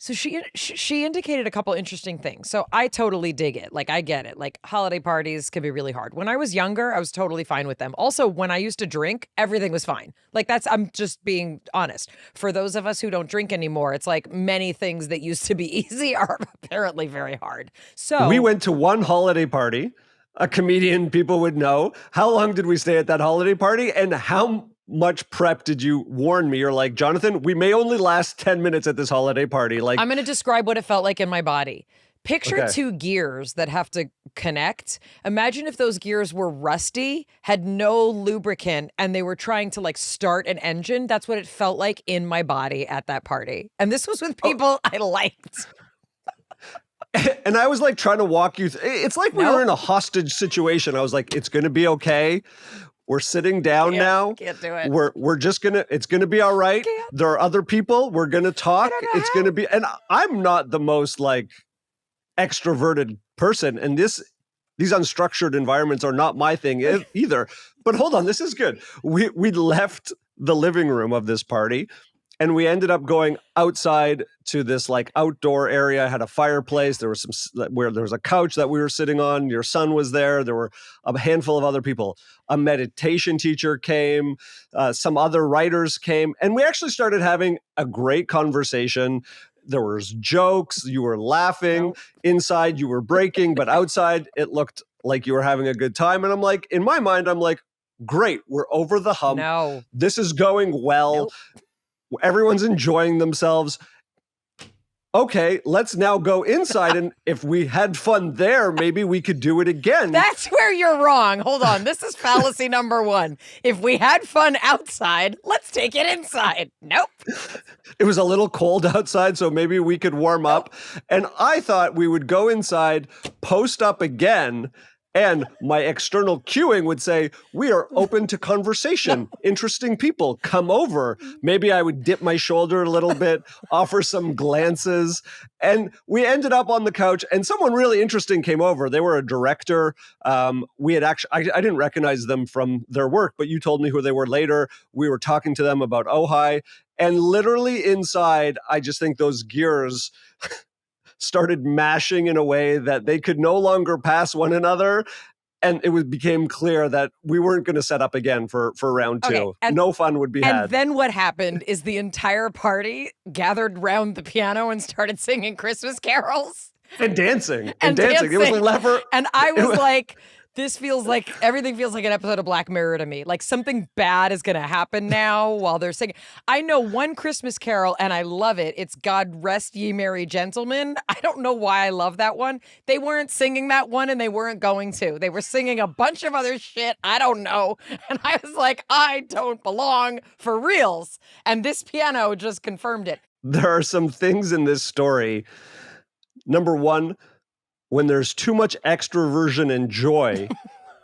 So she indicated a couple interesting things. So I totally dig it. Like, I get it. Like, holiday parties can be really hard. When I was younger, I was totally fine with them. Also, when I used to drink, everything was fine. Like, I'm just being honest. For those of us who don't drink anymore, it's like many things that used to be easy are apparently very hard. So we went to one holiday party, a comedian people would know. How long did we stay at that holiday party? And how much prep did you warn me? You're like, Jonathan, we may only last 10 minutes at this holiday party. Like, I'm going to describe what it felt like in my body. Picture two gears that have to connect. Imagine if those gears were rusty, had no lubricant, and they were trying to like start an engine. That's what it felt like in my body at that party. And this was with people I liked. And I was like trying to walk you through. It's like we were in a hostage situation. I was like, it's going to be okay. We're sitting down now. Can't do it. We're just going to, it's going to be all right. There are other people. We're going to talk. It's going to be, and I'm not the most like extroverted person. And these unstructured environments are not my thing either. But hold on, this is good. We left the living room of this party. And we ended up going outside to this like outdoor area, had a fireplace. There was where there was a couch that we were sitting on. Your son was there. There were a handful of other people. A meditation teacher came. Some other writers came. And we actually started having a great conversation. There was jokes. You were laughing. Inside, you were breaking. But outside, it looked like you were having a good time. And I'm like, in my mind, I'm like, great. We're over the hump. No. This is going well. Nope. Everyone's enjoying themselves. Okay, let's now go inside. And if we had fun there, maybe we could do it again. That's where you're wrong. Hold on. This is fallacy number one. If we had fun outside, let's take it inside. Nope. It was a little cold outside, so maybe we could warm up. And I thought we would go inside, post up again, and my external cueing would say, we are open to conversation. Interesting people, come over. Maybe I would dip my shoulder a little bit, offer some glances. And we ended up on the couch and someone really interesting came over. They were a director. We had actually, I didn't recognize them from their work, but you told me who they were later. We were talking to them about Ojai. And literally inside, I just think those gears started mashing in a way that they could no longer pass one another. And it became clear that we weren't going to set up again for round two. Okay, no fun would be had. And then what happened is the entire party gathered round the piano and started singing Christmas carols. And dancing. And dancing. It was a lever. And I was like, everything feels like an episode of Black Mirror to me. Like something bad is going to happen now while they're singing. I know one Christmas carol and I love it. It's God Rest Ye Merry Gentlemen. I don't know why I love that one. They weren't singing that one and they weren't going to. They were singing a bunch of other shit. I don't know. And I was like, I don't belong for reals. And this piano just confirmed it. There are some things in this story. Number one, when there's too much extroversion and joy,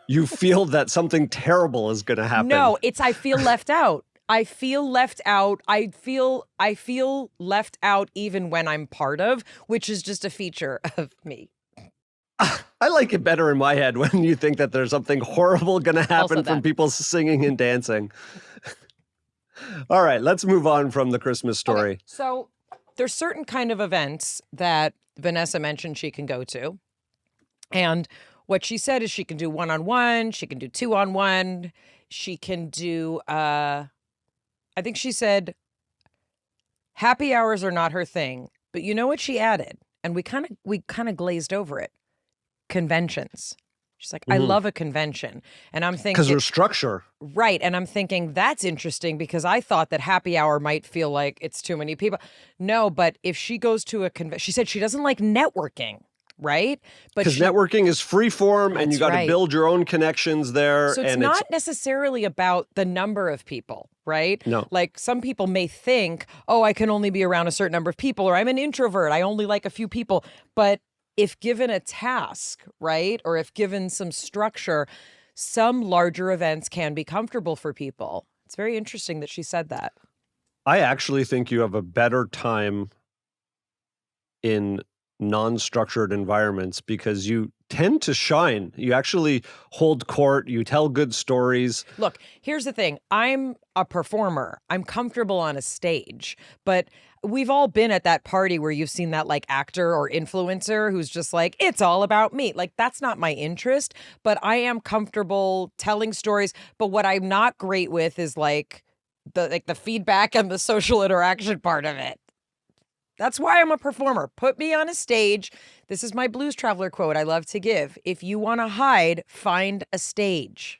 you feel that something terrible is going to happen. No, I feel left out. I feel left out. I feel left out even when I'm part of, which is just a feature of me. I like it better in my head when you think that there's something horrible going to happen from people singing and dancing. All right, let's move on from the Christmas story. Okay, so there's certain kind of events that Vanessa mentioned she can go to. And what she said is she can do one-on-one, she can do two-on-one, she can do, I think she said happy hours are not her thing. But you know what she added? And we kind of glazed over it. Conventions. She's like, I love a convention. And I'm thinking, because there's structure. Right. And I'm thinking that's interesting because I thought that happy hour might feel like it's too many people. No, but if she goes to a convention, she said she doesn't like networking, right? Because networking is free form and you got to build your own connections there. So it's not necessarily about the number of people, right? No. Like some people may think, oh, I can only be around a certain number of people, or I'm an introvert, I only like a few people. But if given a task, right, or if given some structure, some larger events can be comfortable for people. It's very interesting that she said that. I actually think you have a better time in non-structured environments because you tend to shine. You actually hold court. You tell good stories. Look, here's the thing. I'm a performer. I'm comfortable on a stage, but we've all been at that party where you've seen that like actor or influencer who's just like, it's all about me. Like that's not my interest, but I am comfortable telling stories. But what I'm not great with is like the feedback and the social interaction part of it. That's why I'm a performer. Put me on a stage. This is my Blues Traveler quote I love to give. If you want to hide, find a stage.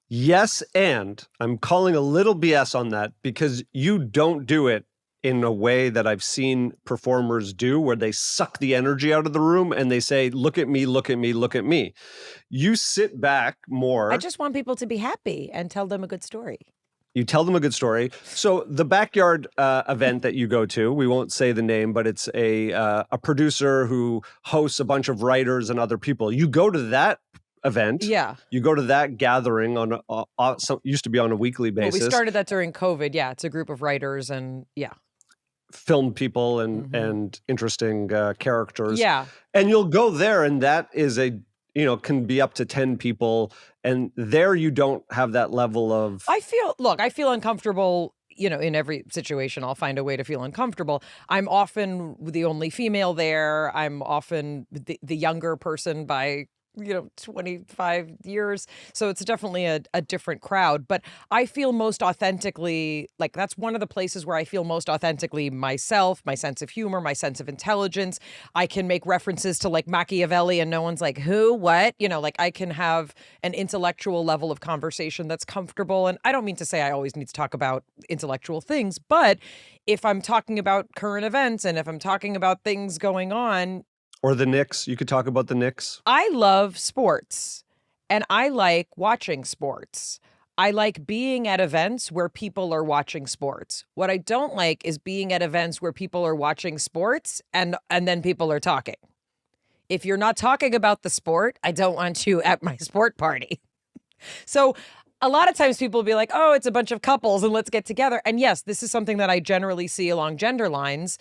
Yes, and I'm calling a little BS on that because you don't do it in a way that I've seen performers do where they suck the energy out of the room and they say, look at me, look at me, look at me. You sit back more. I just want people to be happy and tell them a good story. You tell them a good story. So the backyard event that you go to, we won't say the name, but it's a producer who hosts a bunch of writers and other people. You go to that event. Yeah. You go to that gathering on used to be on a weekly basis. Well, we started that during COVID. Yeah, it's a group of writers and film people and interesting characters. Yeah. And you'll go there, and that is can be up to 10 people. And there you don't have that level of... I feel uncomfortable, in every situation. I'll find a way to feel uncomfortable. I'm often the only female there. I'm often the younger person by 25 years. So it's definitely a different crowd. But I feel most authentically, like that's one of the places where I feel most authentically myself, my sense of humor, my sense of intelligence. I can make references to like Machiavelli and no one's like, who, what? I can have an intellectual level of conversation that's comfortable. And I don't mean to say I always need to talk about intellectual things, but if I'm talking about current events and if I'm talking about things going on, or the Knicks. You could talk about the Knicks. I love sports and I like watching sports. I like being at events where people are watching sports. What I don't like is being at events where people are watching sports and then people are talking. If you're not talking about the sport, I don't want you at my sport party. So a lot of times people will be like, oh, it's a bunch of couples and let's get together. And yes, this is something that I generally see along gender lines.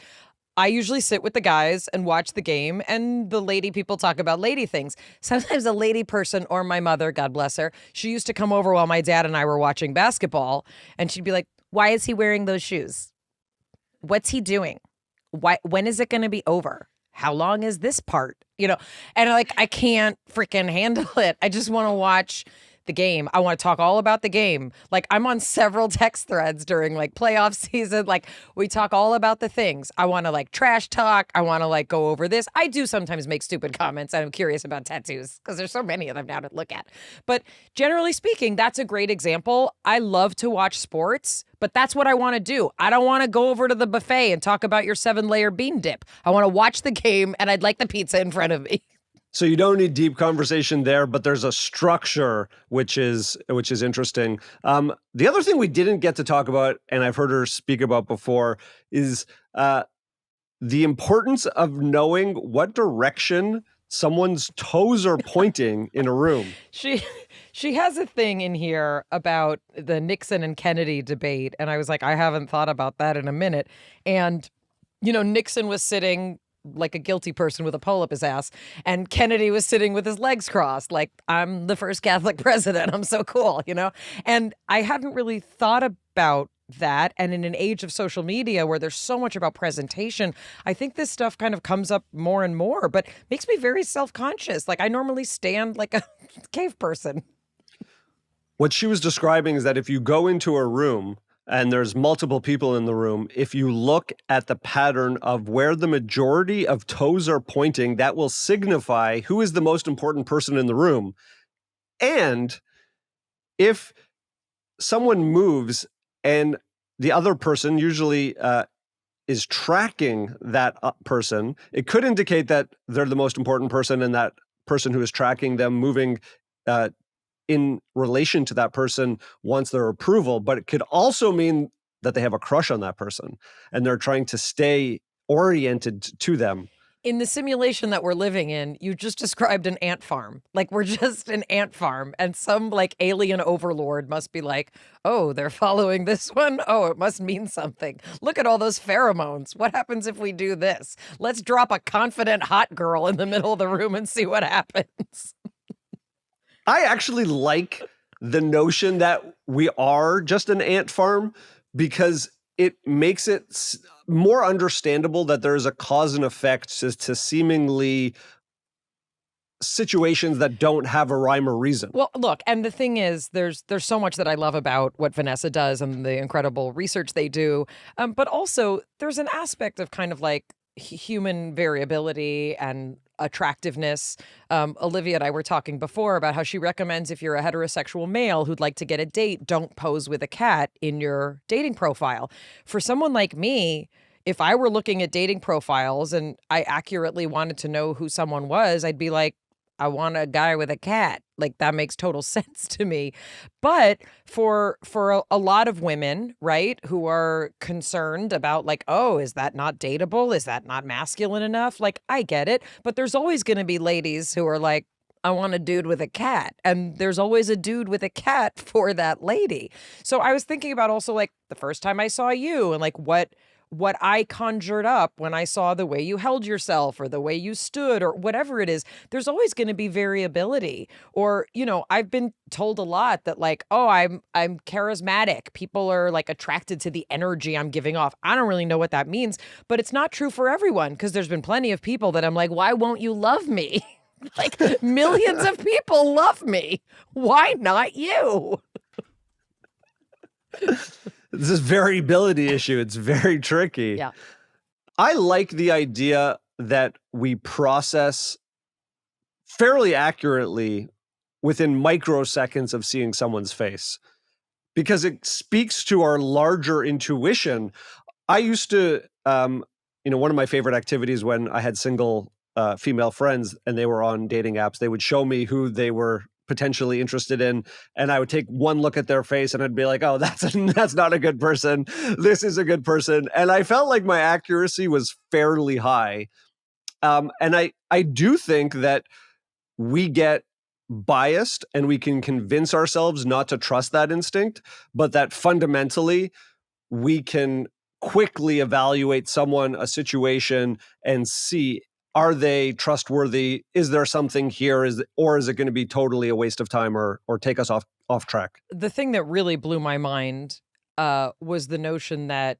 I usually sit with the guys and watch the game, and the lady people talk about lady things. Sometimes a lady person or my mother, God bless her, she used to come over while my dad and I were watching basketball, and she'd be like, why is he wearing those shoes? What's he doing? When is it going to be over? How long is this part? And I can't freaking handle it. I just want to watch the game. I want to talk all about the game. Like I'm on several text threads during like playoff season. Like we talk all about the things. I want to like trash talk. I want to like go over this. I do sometimes make stupid comments. I'm curious about tattoos because there's so many of them now to look at. But generally speaking, that's a great example. I love to watch sports, but that's what I want to do. I don't want to go over to the buffet and talk about your 7-layer bean dip. I want to watch the game and I'd like the pizza in front of me. So you don't need deep conversation there, but there's a structure which is interesting. The other thing we didn't get to talk about, and I've heard her speak about before, is the importance of knowing what direction someone's toes are pointing in a room. She has a thing in here about the Nixon and Kennedy debate, and I was like, I haven't thought about that in a minute. And Nixon was sitting like a guilty person with a pole up his ass. And Kennedy was sitting with his legs crossed, like, I'm the first Catholic president. I'm so cool, And I hadn't really thought about that. And in an age of social media where there's so much about presentation, I think this stuff kind of comes up more and more, but makes me very self-conscious. Like I normally stand like a cave person. What she was describing is that if you go into a room and there's multiple people in the room, if you look at the pattern of where the majority of toes are pointing, that will signify who is the most important person in the room. And if someone moves and the other person usually is tracking that person, it could indicate that they're the most important person and that person who is tracking them moving in relation to that person wants their approval, but it could also mean that they have a crush on that person and they're trying to stay oriented to them. In the simulation that we're living in, you just described an ant farm. Like we're just an ant farm and some like alien overlord must be like, oh, they're following this one. Oh, it must mean something. Look at all those pheromones. What happens if we do this? Let's drop a confident hot girl in the middle of the room and see what happens. I actually like the notion that we are just an ant farm because it makes it more understandable that there is a cause and effect to seemingly situations that don't have a rhyme or reason. Well, look, and the thing is, there's so much that I love about what Vanessa does and the incredible research they do, but also there's an aspect of kind of like human variability and attractiveness. Olivia and I were talking before about how she recommends if you're a heterosexual male who'd like to get a date, don't pose with a cat in your dating profile. For someone like me, if I were looking at dating profiles and I accurately wanted to know who someone was, I'd be like, I want a guy with a cat. Like, that makes total sense to me. But for a lot of women, right, who are concerned about like, oh, is that not dateable? Is that not masculine enough? Like, I get it. But there's always going to be ladies who are like, I want a dude with a cat. And there's always a dude with a cat for that lady. So I was thinking about also like the first time I saw you and like what I conjured up when I saw the way you held yourself or the way you stood or whatever it is. There's always going to be variability. Or, you know, I've been told a lot that like, oh, I'm charismatic. People are like attracted to the energy I'm giving off. I don't really know what that means, but it's not true for everyone, because there's been plenty of people that I'm like, why won't you love me? Like, millions of people love me. Why not you? This is variability issue. It's very tricky. Yeah. I like the idea that we process fairly accurately within microseconds of seeing someone's face, because it speaks to our larger intuition. I used to, one of my favorite activities when I had single female friends and they were on dating apps, they would show me who they were potentially interested in, and I would take one look at their face and I'd be like, oh, that's not a good person. This is a good person. And I felt like my accuracy was fairly high. And I do think that we get biased and we can convince ourselves not to trust that instinct, but that fundamentally we can quickly evaluate someone, a situation, and see, are they trustworthy? Is there something here? Or is it going to be totally a waste of time or take us off track? The thing that really blew my mind was the notion that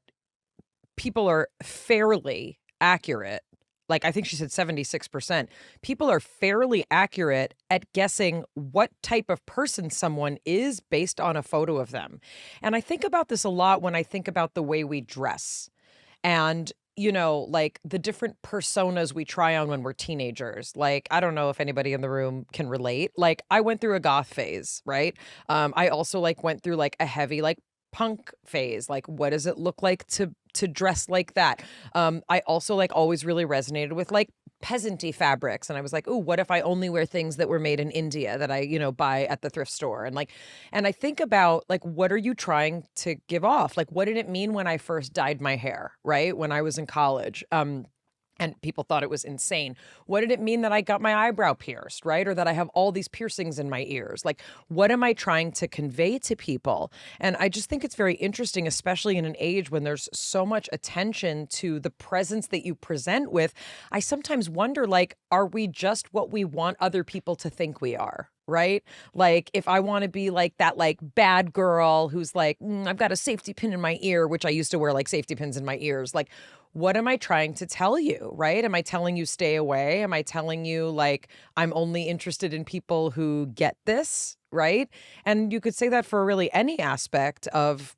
people are fairly accurate. Like, I think she said 76%. People are fairly accurate at guessing what type of person someone is based on a photo of them. And I think about this a lot when I think about the way we dress. And you know, like the different personas we try on when we're teenagers. Like, I don't know if anybody in the room can relate. Like, I went through a goth phase, right? I also like went through like a heavy like punk phase. Like, what does it look like to dress like that? I also like always really resonated with like peasanty fabrics. And I was like, oh, what if I only wear things that were made in India that I, you know, buy at the thrift store? And I think about like, what are you trying to give off? Like, what did it mean when I first dyed my hair, right? When I was in college. And people thought it was insane. What did it mean that I got my eyebrow pierced, right? Or that I have all these piercings in my ears? Like, what am I trying to convey to people? And I just think it's very interesting, especially in an age when there's so much attention to the presence that you present with. I sometimes wonder, like, are we just what we want other people to think we are? Right? Like, if I want to be like that, like bad girl who's like, I've got a safety pin in my ear, which I used to wear like safety pins in my ears. Like, what am I trying to tell you? Right? Am I telling you stay away? Am I telling you like, I'm only interested in people who get this? Right? And you could say that for really any aspect of,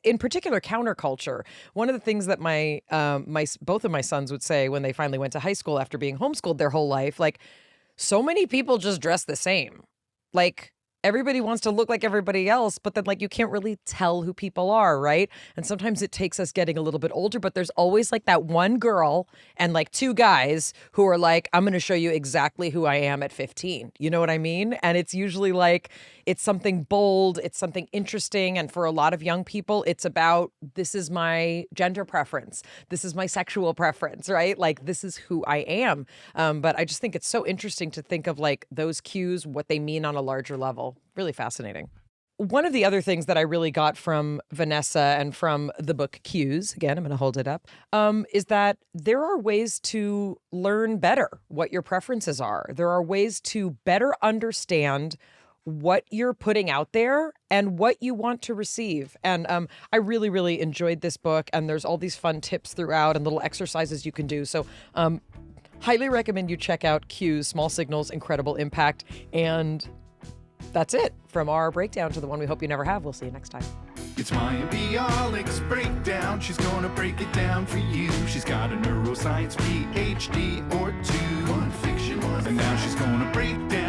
in particular, counterculture. One of the things that my both of my sons would say when they finally went to high school after being homeschooled their whole life, like, so many people just dress the same. Like, everybody wants to look like everybody else, but then like you can't really tell who people are, right? And sometimes it takes us getting a little bit older, but there's always like that one girl and like two guys who are like, I'm going to show you exactly who I am at 15. You know what I mean? And it's usually like, it's something bold, it's something interesting. And for a lot of young people, it's about, this is my gender preference. This is my sexual preference, right? Like, this is who I am. But I just think it's so interesting to think of like those cues, what they mean on a larger level. Really fascinating. One of the other things that I really got from Vanessa and from the book Cues, again, I'm going to hold it up, is that there are ways to learn better what your preferences are. There are ways to better understand what you're putting out there and what you want to receive. And I really, really enjoyed this book. And there's all these fun tips throughout and little exercises you can do. So highly recommend you check out Cues, Small Signals, Incredible Impact. And that's it from our breakdown to the one we hope you never have. We'll see you next time. It's Mayim Bialik's breakdown. She's gonna break it down for you. She's got a neuroscience PhD or two. One fiction, one and now she's gonna break down